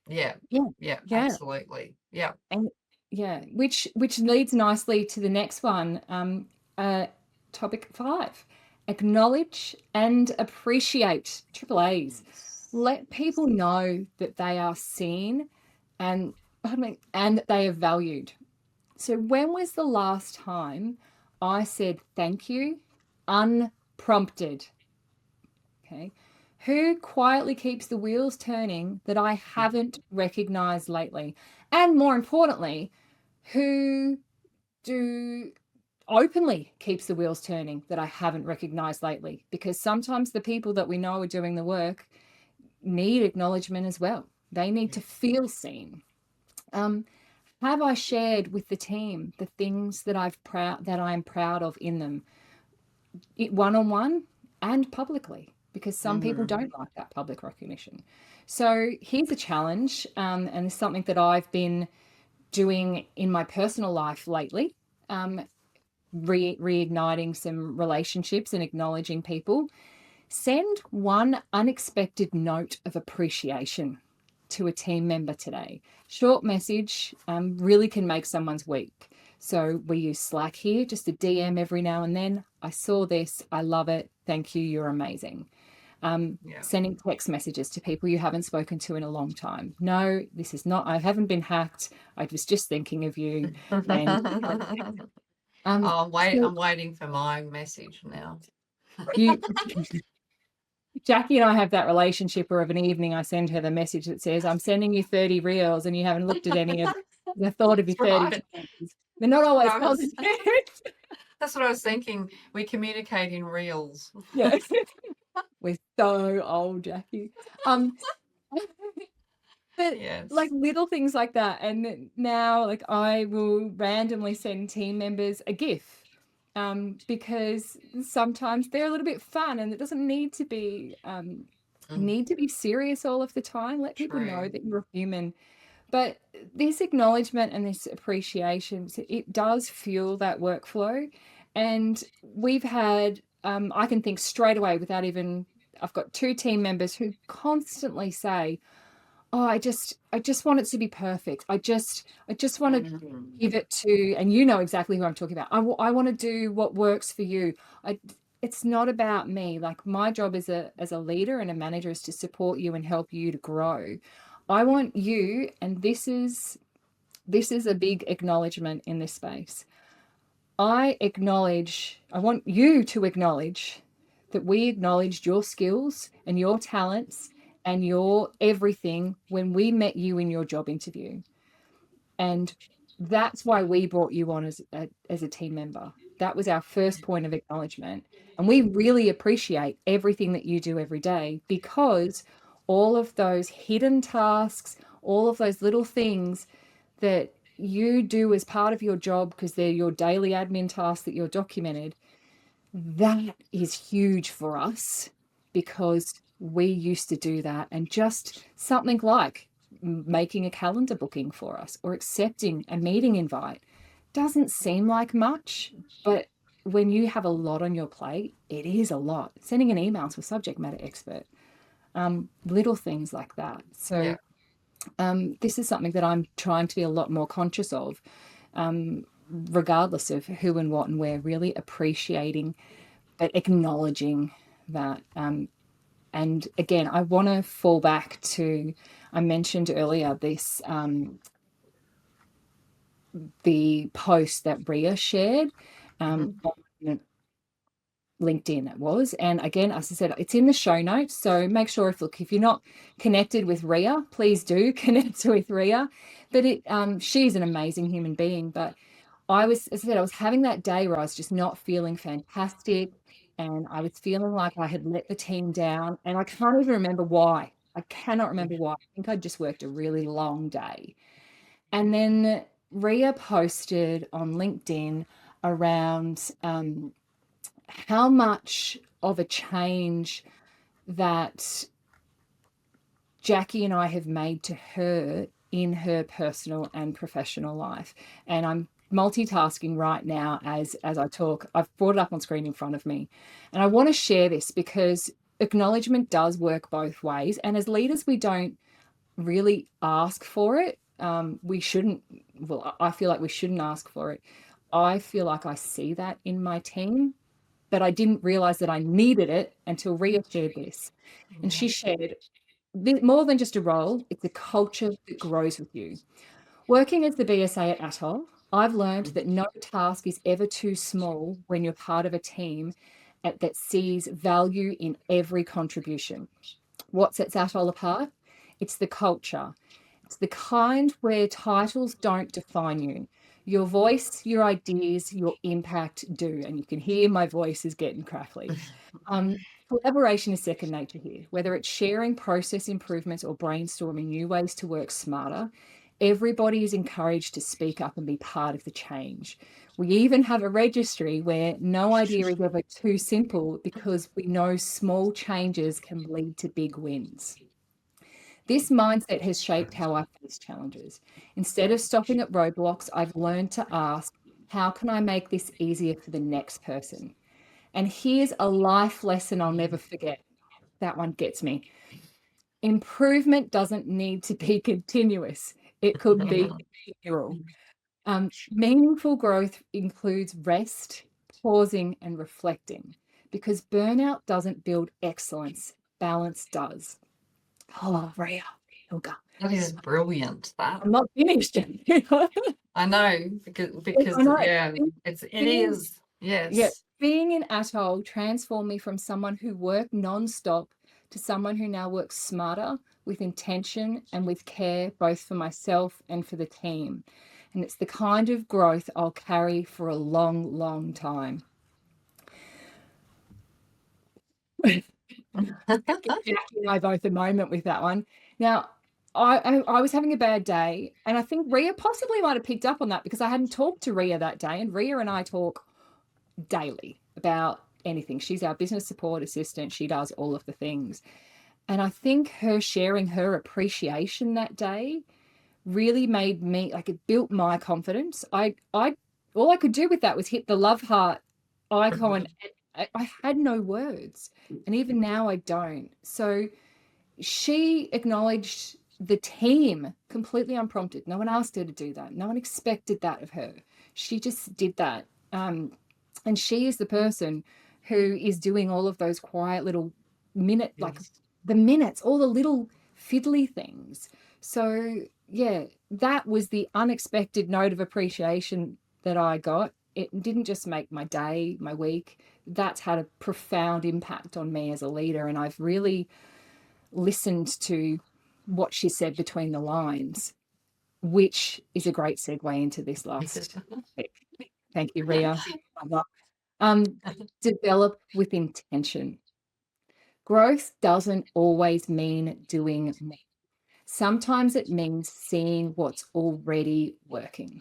Speaker 2: Yeah,
Speaker 1: Yeah,
Speaker 2: yeah,
Speaker 1: yeah.
Speaker 2: absolutely. Yeah.
Speaker 1: And yeah, which leads nicely to the next one. Topic 5. Acknowledge and appreciate triple A's. Let people know that they are seen and and that they are valued. So when was the last time I said thank you unprompted? Okay. Who quietly keeps the wheels turning that I haven't recognized lately? And more importantly, who do openly keeps the wheels turning that I haven't recognized lately? Because sometimes the people that we know are doing the work need acknowledgement as well. They need to feel seen. Have I shared with the team the things that I'm proud of in them, one-on-one and publicly? Because some people don't like that public recognition. So here's a challenge, and it's something that I've been doing in my personal life lately, reigniting some relationships and acknowledging people. Send one unexpected note of appreciation to a team member today. Short message really can make someone's week. So we use Slack here, just a DM every now and then. I saw this. I love it. Thank you. You're amazing. Sending text messages to people you haven't spoken to in a long time. No, this is not, I haven't been hacked. I was just thinking of you. And
Speaker 2: I'm waiting for my message now.
Speaker 1: Jackie and I have that relationship where of an evening I send her the message that says, I'm sending you 30 reels and you haven't looked at any of the thought of your 30 chances. They're not always positive.
Speaker 2: That's what I was thinking. We communicate in reels.
Speaker 1: Yeah. We're so old, Jackie. But
Speaker 2: yes.
Speaker 1: Like little things like that. And now like I will randomly send team members a GIF. Because sometimes they're a little bit fun and it doesn't need to be serious all of the time. Let people know that you're human. But this acknowledgement and this appreciation, it does fuel that workflow. And we've had, I can think straight away without even, I've got 2 team members who constantly say, oh, I just want it to be perfect. I just want to give it to, and you know exactly who I'm talking about. I want to do what works for you. It's not about me. Like my job as a leader and a manager is to support you and help you to grow. I want you, and this is a big acknowledgement in this space. I want you to acknowledge that we acknowledged your skills and your talents and your everything when we met you in your job interview. And that's why we brought you on as a team member. That was our first point of acknowledgement. And we really appreciate everything that you do every day, because all of those hidden tasks, all of those little things that you do as part of your job, because they're your daily admin tasks that you're documented, that is huge for us because we used to do that. And just something like making a calendar booking for us or accepting a meeting invite doesn't seem like much, but when you have a lot on your plate, it is a lot. Sending an email to a subject matter expert, little things like that. So this is something that I'm trying to be a lot more conscious of, regardless of who and what and where, really appreciating but acknowledging that. And again, I want to fall back to, I mentioned earlier this, the post that Ria shared on LinkedIn it was. And again, as I said, it's in the show notes. So make sure if you're not connected with Ria, please do connect with Ria. But she's an amazing human being. But as I said, I was having that day where I was just not feeling fantastic. And I was feeling like I had let the team down. And I can't even remember why. I cannot remember why. I think I just worked a really long day. And then Ria posted on LinkedIn around how much of a change that Jackie and I have made to her in her personal and professional life. And I'm multitasking right now as I talk. I've brought it up on screen in front of me. And I want to share this because acknowledgement does work both ways. And as leaders, we don't really ask for it. We shouldn't, well, I feel like we shouldn't ask for it. I feel like I see that in my team, but I didn't realize that I needed it until Ria shared this. And she shared more than just a role, it's a culture that grows with you. Working as the BSA at Atoll, I've learned that no task is ever too small when you're part of a team that sees value in every contribution. What sets Atoll apart? It's the culture. It's the kind where titles don't define you. Your voice, your ideas, your impact do. And you can hear my voice is getting crackly. Collaboration is second nature here, whether it's sharing process improvements or brainstorming new ways to work smarter. Everybody is encouraged to speak up and be part of the change. We even have a registry where no idea is ever too simple because we know small changes can lead to big wins. This mindset has shaped how I face challenges. Instead of stopping at roadblocks, I've learned to ask, how can I make this easier for the next person? And here's a life lesson I'll never forget. That one gets me. Improvement doesn't need to be continuous. It could be continual. Meaningful growth includes rest, pausing, and reflecting, because burnout doesn't build excellence, balance does. Oh, Rhea, Ilga.
Speaker 2: That is brilliant. That
Speaker 1: I'm not finished.
Speaker 2: I know because
Speaker 1: I know.
Speaker 2: yeah, it is.
Speaker 1: Yeah,
Speaker 2: Yes.
Speaker 1: being in Atoll transformed me from someone who worked nonstop to someone who now works smarter, with intention and with care, both for myself and for the team. And it's the kind of growth I'll carry for a long, long time. Jackie and I both a moment with that one. Now, I was having a bad day, and I think Rhea possibly might have picked up on that because I hadn't talked to Rhea that day, and Rhea and I talk daily about anything. She's our business support assistant. She does all of the things. And I think her sharing her appreciation that day really made me, like, it built my confidence. I all I could do with that was hit the love heart icon. I had no words, and even now I don't. So she acknowledged the team completely unprompted. No one asked her to do that. No one expected that of her. She just did that. And she is the person who is doing all of those quiet little like the minutes, all the little fiddly things. So yeah, that was the unexpected note of appreciation that I got. It didn't just make my day, my week. That's had a profound impact on me as a leader. And I've really listened to what she said between the lines, which is a great segue into this last topic. Thank you, Rhea. Develop with intention. Growth doesn't always mean doing more. Sometimes it means seeing what's already working.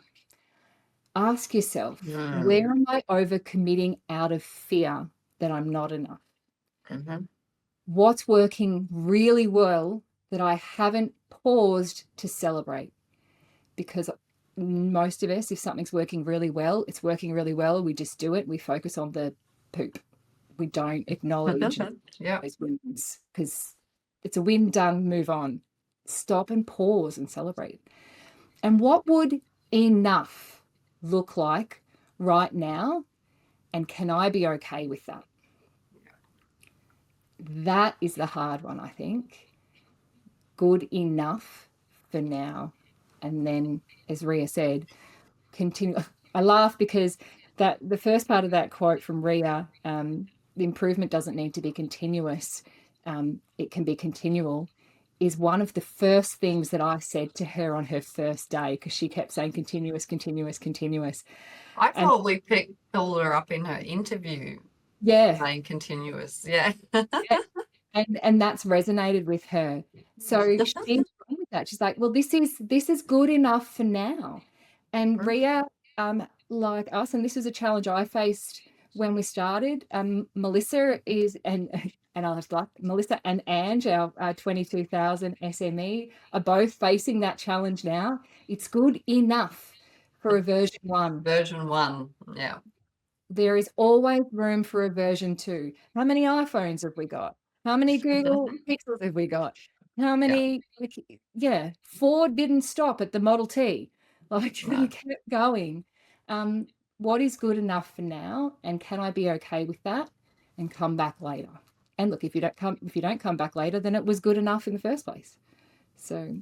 Speaker 1: Ask yourself, where am I overcommitting out of fear that I'm not enough? What's working really well that I haven't paused to celebrate? Because most of us, if something's working really well, it's working really well. We just do it. We focus on the poop. We don't acknowledge those wins, because it's a win, done, move on. Stop and pause and celebrate. And what would enough look like right now? And can I be okay with that? That is the hard one, I think. Good enough for now. And then, as Rhea said, continue. I laugh because that the first part of that quote from Rhea, the improvement doesn't need to be continuous. It can be continual, is one of the first things that I said to her on her first day, because she kept saying continuous, continuous, continuous.
Speaker 2: I probably pulled her up in her interview.
Speaker 1: Yeah.
Speaker 2: Saying continuous. Yeah.
Speaker 1: And that's resonated with her. So she's with that. She's like, well, this is good enough for now. And Rhea, like us, and this is a challenge I faced when we started. Melissa is, and I'll have to like Melissa and Ange, our 22,000 SME, are both facing that challenge now. It's good enough for a version 1.
Speaker 2: Version 1, yeah.
Speaker 1: There is always room for a version 2. How many iPhones have we got? How many Google Pixels have we got? How many? Ford didn't stop at the Model T. Like, they kept going. What is good enough for now? And can I be okay with that and come back later? And look, if you don't come back later, then it was good enough in the first place. So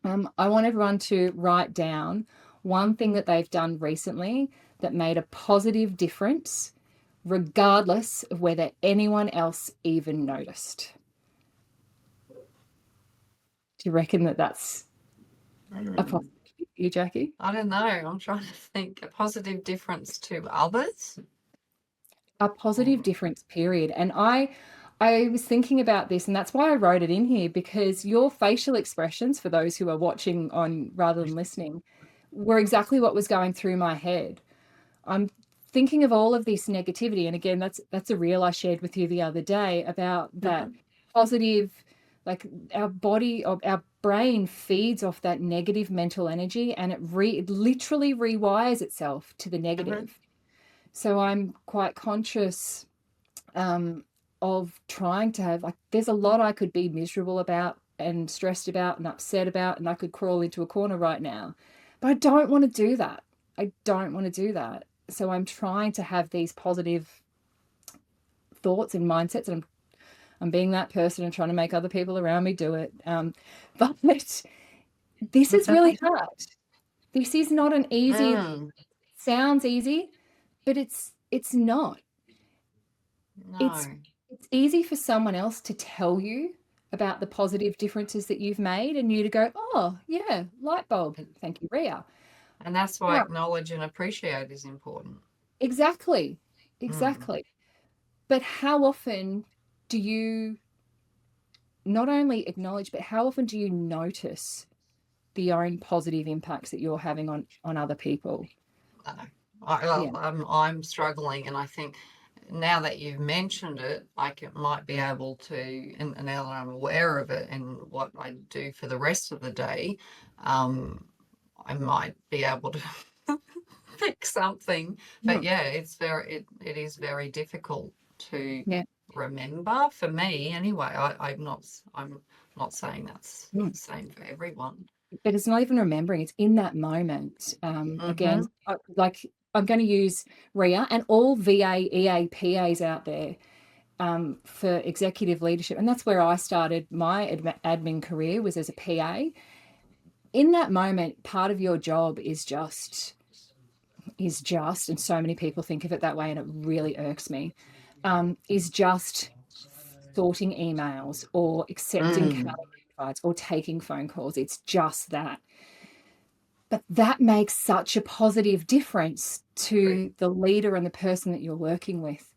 Speaker 1: I want everyone to write down one thing that they've done recently that made a positive difference, regardless of whether anyone else even noticed. Do you reckon that that's a positive for you, Jackie?
Speaker 2: I don't know. I'm trying to think. A positive difference to others?
Speaker 1: A positive difference, period. And I was thinking about this, and that's why I wrote it in here, because your facial expressions, for those who are watching on rather than listening, were exactly what was going through my head. I'm thinking of all of this negativity, and again, that's a reel I shared with you the other day about that positive, like our body or our brain feeds off that negative mental energy, and it literally rewires itself to the negative. So I'm quite conscious of trying to have, like, there's a lot I could be miserable about and stressed about and upset about, and I could crawl into a corner right now, but I don't want to do that. I don't want to do that. So I'm trying to have these positive thoughts and mindsets, and I'm being that person and trying to make other people around me do it. But this is really hard. This is not an easy, sounds easy, but it's not. It's
Speaker 2: No.
Speaker 1: it's easy for someone else to tell you about the positive differences that you've made, and you to go, oh yeah, light bulb. Thank you, Ria.
Speaker 2: And that's why
Speaker 1: Right.
Speaker 2: acknowledge and appreciate is important.
Speaker 1: Exactly. Exactly. But how often do you not only acknowledge, but how often do you notice the own positive impacts that you're having on other people?
Speaker 2: No.
Speaker 1: Yeah.
Speaker 2: I'm struggling, and I think now that you've mentioned it, might be able to, and now that I'm aware of it and what I do for the rest of the day, I might be able to fix something. But
Speaker 1: Mm.
Speaker 2: yeah, it is very difficult to
Speaker 1: Yeah.
Speaker 2: remember for me anyway. I'm not saying that's
Speaker 1: Mm.
Speaker 2: the same for everyone.
Speaker 1: But it's not even remembering, it's in that moment. Again, like, I'm going to use Ria and all VA, EA, PAs out there, for executive leadership. And that's where I started my admin career, was as a PA. In that moment, part of your job and so many people think of it that way, and it really irks me, is just sorting emails or accepting calendar invites or taking phone calls. It's just that. But that makes such a positive difference to the leader and the person that you're working with.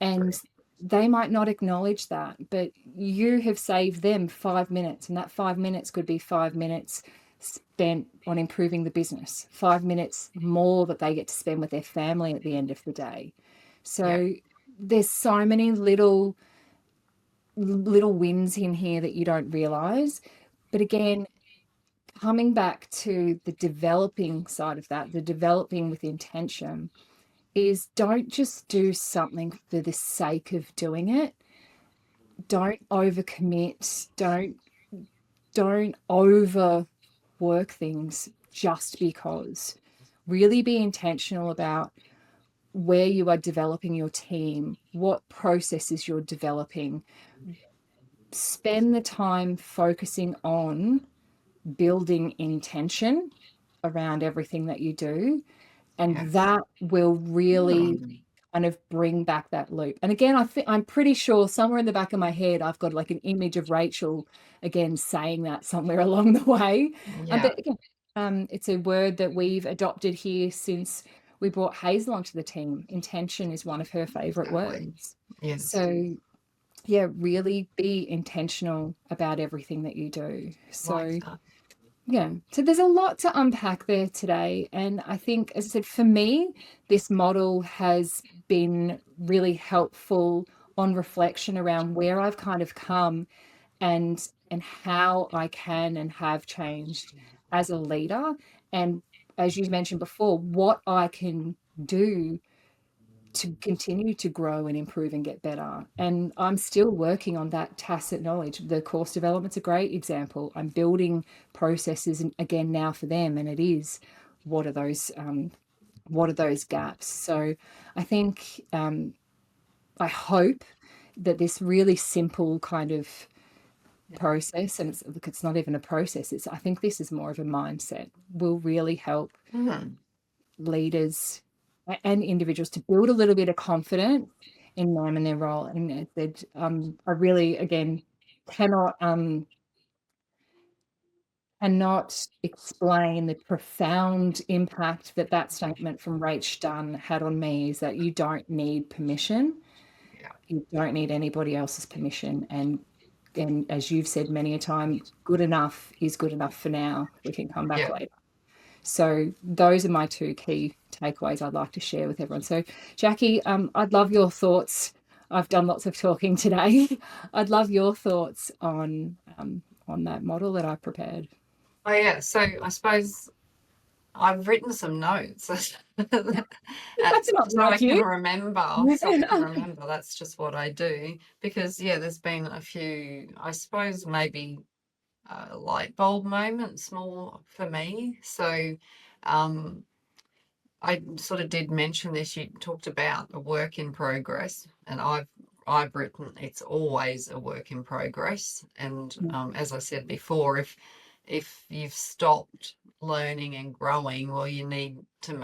Speaker 1: And they might not acknowledge that, but you have saved them 5 minutes, and that 5 minutes could be 5 minutes spent on improving the business, 5 minutes more that they get to spend with their family at the end of the day. So there's so many little wins in here that you don't realize. But again, coming back to the developing side of that, the developing with intention, is don't just do something for the sake of doing it. Don't overcommit. Don't overwork things just because. Really be intentional about where you are developing your team, what processes you're developing. Spend the time focusing on building intention around everything that you do, and that will really kind of bring back that loop. And again, I'm pretty sure somewhere in the back of my head I've got like an image of Rachel again saying that somewhere along the way. But again, it's a word that we've adopted here since we brought Hazel onto the team. Intention is one of her favorite words. So yeah, really be intentional about everything that you do. So yeah, so there's a lot to unpack there today. And I think, as I said, for me, this model has been really helpful on reflection around where I've kind of come, and how I can and have changed as a leader. And as you mentioned before, what I can do to continue to grow and improve and get better. And I'm still working on that tacit knowledge. The course development's a great example. I'm building processes again now for them, and it is, what are those gaps? So I think, I hope that this really simple kind of process, and look, it's not even a process. I think this is more of a mindset, will really help leaders and individuals to build a little bit of confidence in them and their role. And as I said, I really, again, cannot explain the profound impact that statement from Rach Dunn had on me, is that you don't need permission.
Speaker 2: Yeah.
Speaker 1: You don't need anybody else's permission. And as you've said many a time, good enough is good enough for now. We can come back later. So those are my two key takeaways I'd like to share with everyone. So Jackie, I'd love your thoughts. I've done lots of talking today. I'd love your thoughts on that model that I prepared.
Speaker 2: Oh yeah, so I suppose I've written some notes
Speaker 1: That's not
Speaker 2: so I
Speaker 1: like
Speaker 2: can
Speaker 1: you.
Speaker 2: remember. So I can remember. That's just what I do. Because there's been a few, I suppose maybe light bulb moments more for me. So I sort of did mention this. You talked about a work in progress, and I've written it's always a work in progress. And as I said before, if you've stopped learning and growing, well, you need to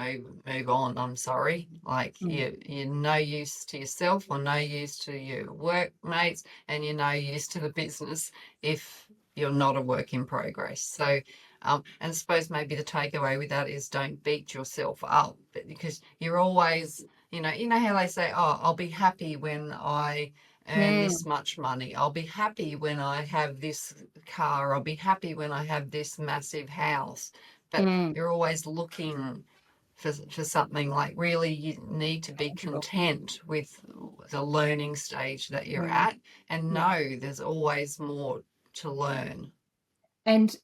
Speaker 2: move on. I'm sorry, like you're no use to yourself or no use to your workmates, and you're no use to the business if you're not a work in progress. So and I suppose maybe the takeaway with that is don't beat yourself up, because you're always, you know how they say, oh, I'll be happy when I earn this much money. I'll be happy when I have this car. I'll be happy when I have this massive house. But you're always looking for something. Like, really, you need to be content with the learning stage that you're at, and know there's always more to learn.
Speaker 1: And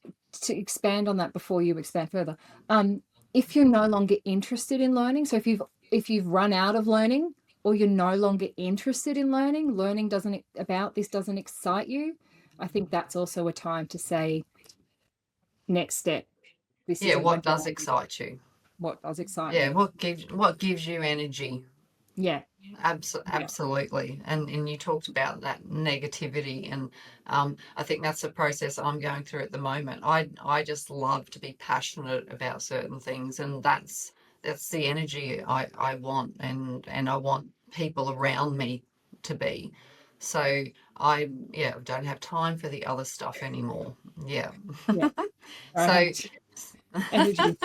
Speaker 1: to expand on that before you expand further, if you're no longer interested in learning, so if you've run out of learning, or you're no longer interested in learning doesn't excite you, I think that's also a time to say, next step. This isn't
Speaker 2: What does excite you?
Speaker 1: What does excite me?
Speaker 2: What gives you energy?
Speaker 1: Yeah.
Speaker 2: Absolutely. And you talked about that negativity, and I think that's the process I'm going through at the moment. I just love to be passionate about certain things, and that's the energy I want, and I want people around me to be. So I don't have time for the other stuff anymore. Yeah. So
Speaker 1: Energy.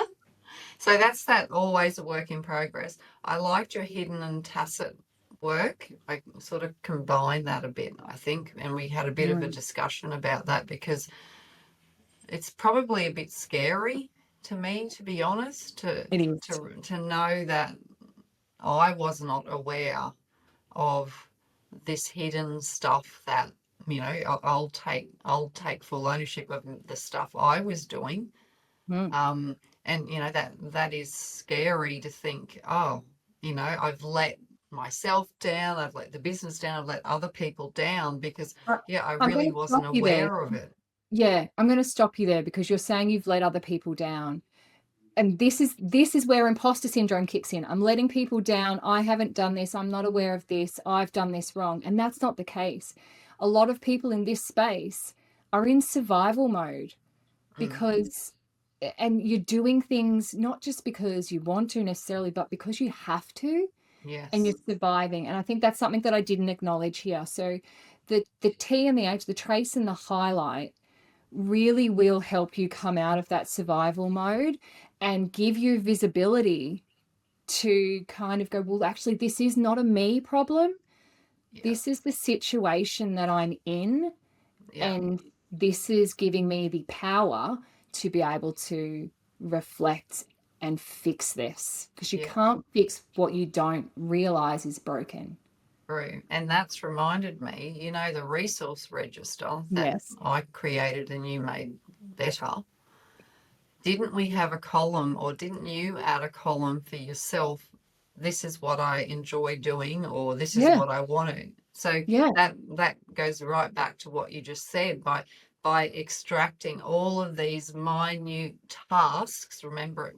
Speaker 2: so that's that, always a work in progress. I liked your hidden and tacit work. I sort of combined that a bit, I think, and we had a bit of a discussion about that, because it's probably a bit scary to me, to be honest, to know that I was not aware of this hidden stuff that, I'll take full ownership of the stuff I was doing. And that is scary to think, oh, I've let myself down, I've let the business down, I've let other people down, because I really wasn't aware of it.
Speaker 1: Yeah, I'm going to stop you there, because you're saying you've let other people down. And this is where imposter syndrome kicks in. I'm letting people down. I haven't done this. I'm not aware of this. I've done this wrong. And that's not the case. A lot of people in this space are in survival mode, because and you're doing things not just because you want to necessarily, but because you have to.
Speaker 2: Yes.
Speaker 1: And you're surviving. And I think that's something that I didn't acknowledge here. So the T and the H, the trace and the highlight, really will help you come out of that survival mode and give you visibility to kind of go, well, actually, this is not a me problem. This is the situation that I'm in. And this is giving me the power to be able to reflect and fix this, because you can't fix what you don't realize is broken.
Speaker 2: True. And that's reminded me, the resource register that I created and you made better. Didn't we have a column, or didn't you add a column for yourself? This is what I enjoy doing, or this is what I want to. So that goes right back to what you just said, by extracting all of these minute tasks. Remember,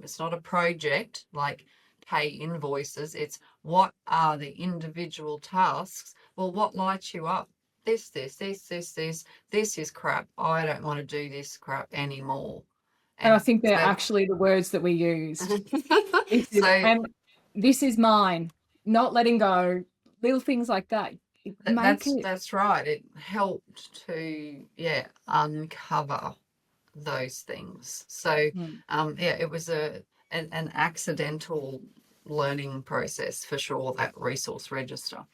Speaker 2: it's not a project like pay invoices. It's what are the individual tasks. Well, what lights you up? this is crap. I don't want to do this crap anymore.
Speaker 1: And I think they're
Speaker 2: so,
Speaker 1: actually the words that we used.
Speaker 2: so
Speaker 1: This is mine, not letting go, little things like that.
Speaker 2: that's right. It helped to uncover those things. So it was an accidental learning process for sure, that resource register.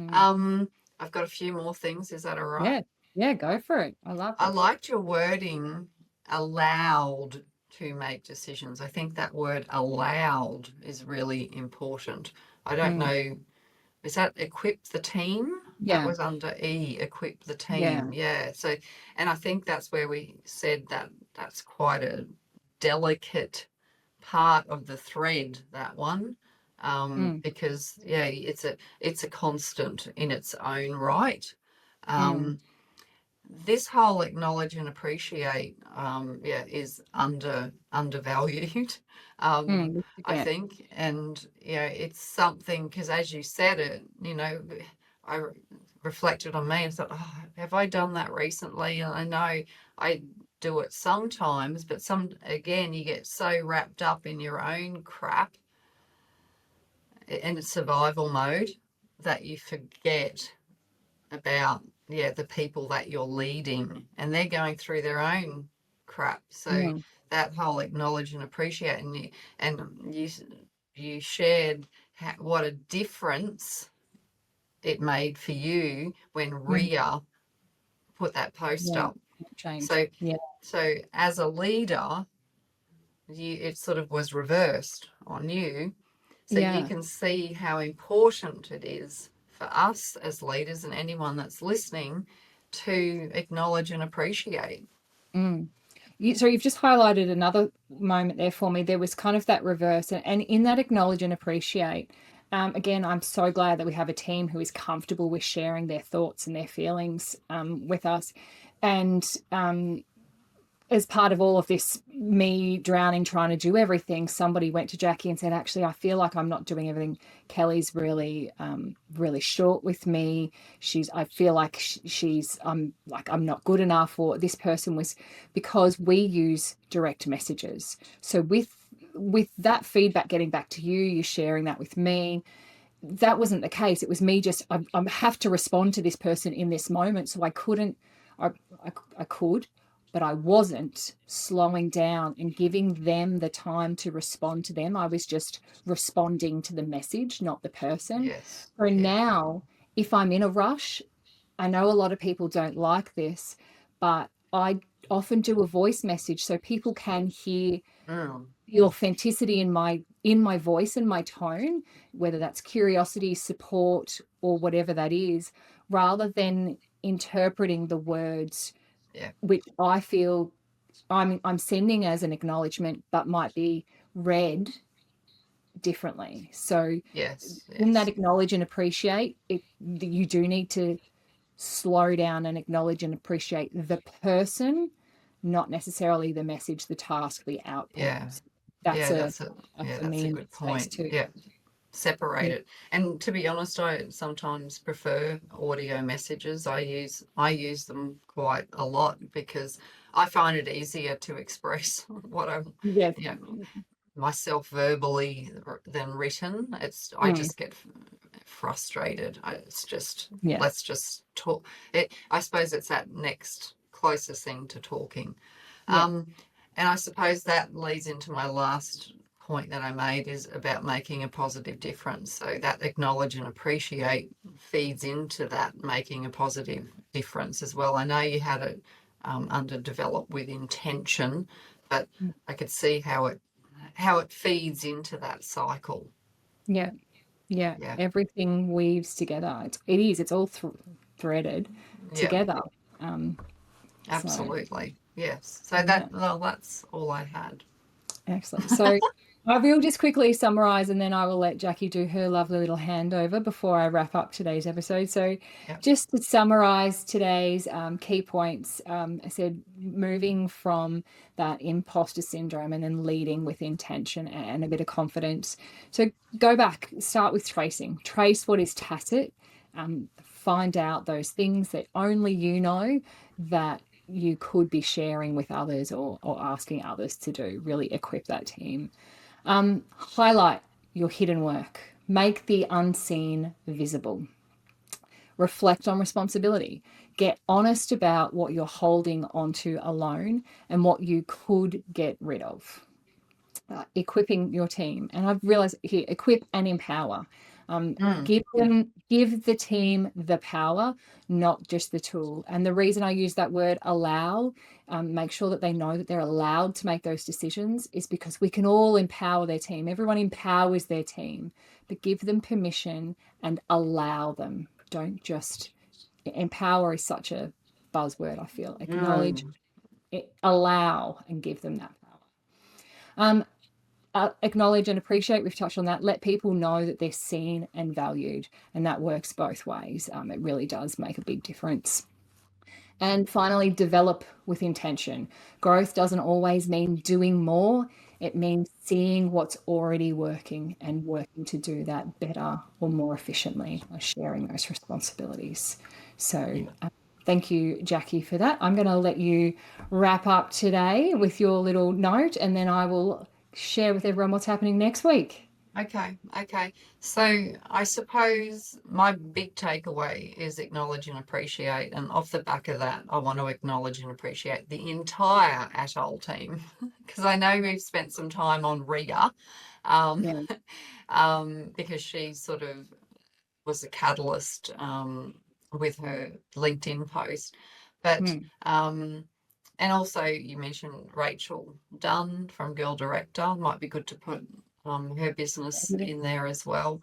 Speaker 2: I've got a few more things. Is that all right?
Speaker 1: Yeah, go for it. I love it.
Speaker 2: I liked your wording, allowed to make decisions. I think that word allowed is really important. I don't know, is that equip the team? That was under E, equip the team. Yeah. So, and I think that's where we said that that's quite a delicate part of the thread, that one. Because it's a constant in its own right. This whole acknowledge and appreciate is undervalued, I think. And it's something, because as you said it, I reflected on me and thought, oh, have I done that recently? And I know I do it sometimes, but again, you get so wrapped up in your own crap in survival mode that you forget about the people that you're leading, and they're going through their own crap. So that whole acknowledge and appreciate, and you shared what a difference it made for you when Ria put that post up. So as a leader, it sort of was reversed on you. So you can see how important it is for us as leaders and anyone that's listening to acknowledge and appreciate.
Speaker 1: So you've just highlighted another moment there for me. There was kind of that reverse, and in that acknowledge and appreciate, again, I'm so glad that we have a team who is comfortable with sharing their thoughts and their feelings with us. And as part of all of this, me drowning, trying to do everything, somebody went to Jackie and said, actually, I feel like I'm not doing everything. Kelly's really, really short with me. I feel like I'm not good enough, or this person was, because we use direct messages. So with that feedback getting back to you sharing that with me, that wasn't the case. It was me just, I have to respond to this person in this moment. So I couldn't, I could, but I wasn't slowing down and giving them the time to respond to them. I was just responding to the message, not the person.
Speaker 2: Yes.
Speaker 1: So now, if I'm in a rush, I know a lot of people don't like this, but I often do a voice message so people can hear the authenticity in my voice and my tone, whether that's curiosity, support, or whatever that is, rather than interpreting the words which I feel I'm sending as an acknowledgement, but might be read differently. So in that acknowledge and appreciate, you do need to slow down and acknowledge and appreciate the person, not necessarily the message, the task, the output.
Speaker 2: That's a good point too. Separate it. And to be honest, I sometimes prefer audio messages. I use them quite a lot because I find it easier to express what I'm myself verbally than written. I just get frustrated. It's just let's just talk. I suppose it's that next closest thing to talking. And I suppose that leads into my last point that I made, is about making a positive difference. So that acknowledge and appreciate feeds into that making a positive difference as well. I know you had it underdeveloped with intention, but I could see how it feeds into that cycle.
Speaker 1: Yeah. Everything weaves together. It's all threaded together.
Speaker 2: Absolutely. Yes. So that's all I had.
Speaker 1: Excellent. So I will just quickly summarize, and then I will let Jackie do her lovely little handover before I wrap up today's episode. So just to summarize today's key points, I said moving from that imposter syndrome and then leading with intention and a bit of confidence. So go back, start with tracing. Trace what is tacit. find out those things that only you know that you could be sharing with others or asking others to do. Really equip that team. Highlight your hidden work. Make the unseen visible. Reflect on responsibility. Get honest about what you're holding onto alone and what you could get rid of. Equipping your team. And I've realized here, equip and empower. Give the team the power, not just the tool. And the reason I use that word allow, make sure that they know that they're allowed to make those decisions, is because we can all empower their team. Everyone empowers their team, but give them permission and allow them. Don't just empower is such a buzzword, I feel. Acknowledge, allow, and give them that power. Acknowledge and appreciate, we've touched on that. Let people know that they're seen and valued, and that works both ways. It really does make a big difference. And finally, develop with intention. Growth doesn't always mean doing more. It means seeing what's already working and working to do that better or more efficiently by sharing those responsibilities. So thank you, Jackie, for that. I'm going to let you wrap up today with your little note, and then I will share with everyone what's happening next week.
Speaker 2: Okay. So I suppose my big takeaway is acknowledge and appreciate. And off the back of that, I want to acknowledge and appreciate the entire Atoll team, because I know we've spent some time on Ria, because she sort of was a catalyst with her LinkedIn post. But and also you mentioned Rachel Dunn from Girl Director. Might be good to put her business in there as well.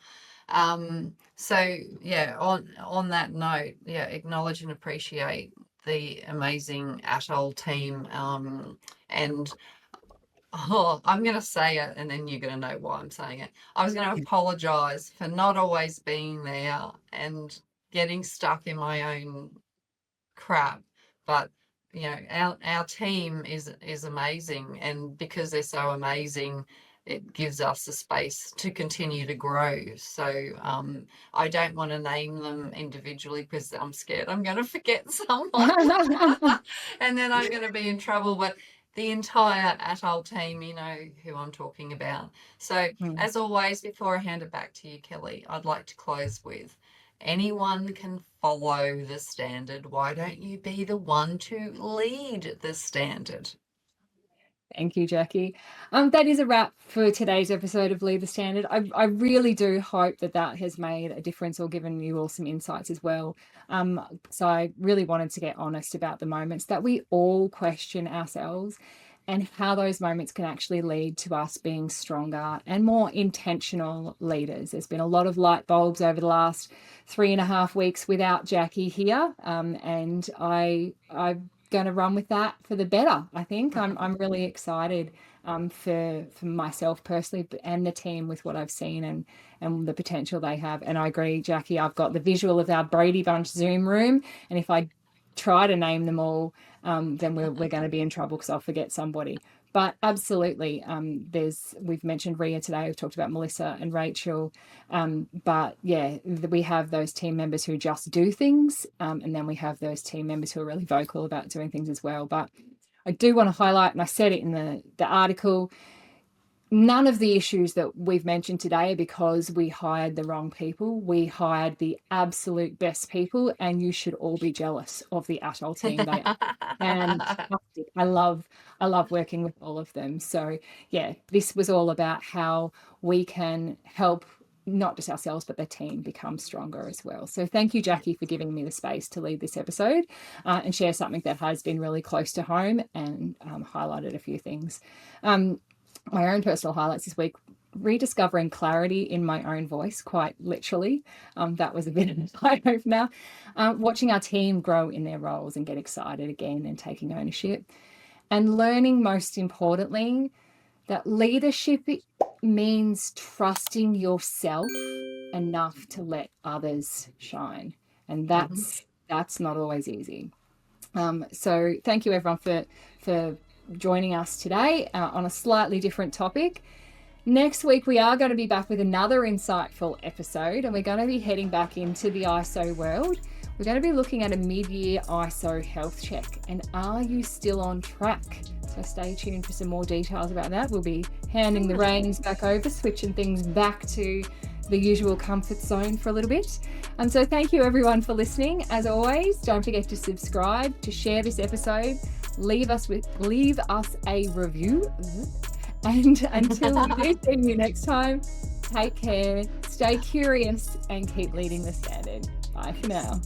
Speaker 2: So yeah, on that note, yeah, acknowledge and appreciate the amazing Atoll team. And I'm going to say it, and then you're going to know why I'm saying it. I was going to apologize for not always being there and getting stuck in my own crap, but you know, our team is amazing, and because they're so amazing, it gives us a space to continue to grow. So I don't want to name them individually because I'm scared I'm going to forget someone and then I'm going to be in trouble. But the entire Atoll team, you know who I'm talking about. So as always, before I hand it back to you, Kelly, I'd like to close with, anyone can follow the standard. Why don't you be the one to lead the standard?
Speaker 1: Thank you, Jackie. That is a wrap for today's episode of Lead the Standard. I really do hope that has made a difference or given you all some insights as well. So I really wanted to get honest about the moments that we all question ourselves and how those moments can actually lead to us being stronger and more intentional leaders. There's been a lot of light bulbs over the last 3.5 weeks without Jackie here, and I'm going to run with that for the better. I think I'm really excited for myself personally and the team with what I've seen and the potential they have. And I agree, Jackie, I've got the visual of our Brady Bunch Zoom room, and if I try to name them all, then we're going to be in trouble because I'll forget somebody. But absolutely, we've mentioned Ria today, we've talked about Melissa and Rachel, but yeah, we have those team members who just do things, and then we have those team members who are really vocal about doing things as well. But I do want to highlight, and I said it in the article, none of the issues that we've mentioned today are because we hired the wrong people. We hired the absolute best people, and you should all be jealous of the Atoll team. They are fantastic. I love working with all of them. So yeah, this was all about how we can help not just ourselves, but the team become stronger as well. So thank you, Jackie, for giving me the space to lead this episode and share something that has been really close to home and highlighted a few things. My own personal highlights this week: rediscovering clarity in my own voice, quite literally. That was a bit of an eye-opener. Watching our team grow in their roles and get excited again and taking ownership. And learning, most importantly, that leadership means trusting yourself enough to let others shine. And that's not always easy. So thank you, everyone, for joining us today on a slightly different topic. Next week, we are going to be back with another insightful episode, and we're going to be heading back into the ISO world. we're going to be looking at a mid-year ISO health check. And are you still on track? So stay tuned for some more details about that. We'll be handing the reins back over, switching things back to the usual comfort zone for a little bit. And so thank you everyone for listening. As always, don't forget to subscribe, to share this episode, leave us a review. And until we do see you next time, take care, stay curious, and keep leading the standard. Bye for now.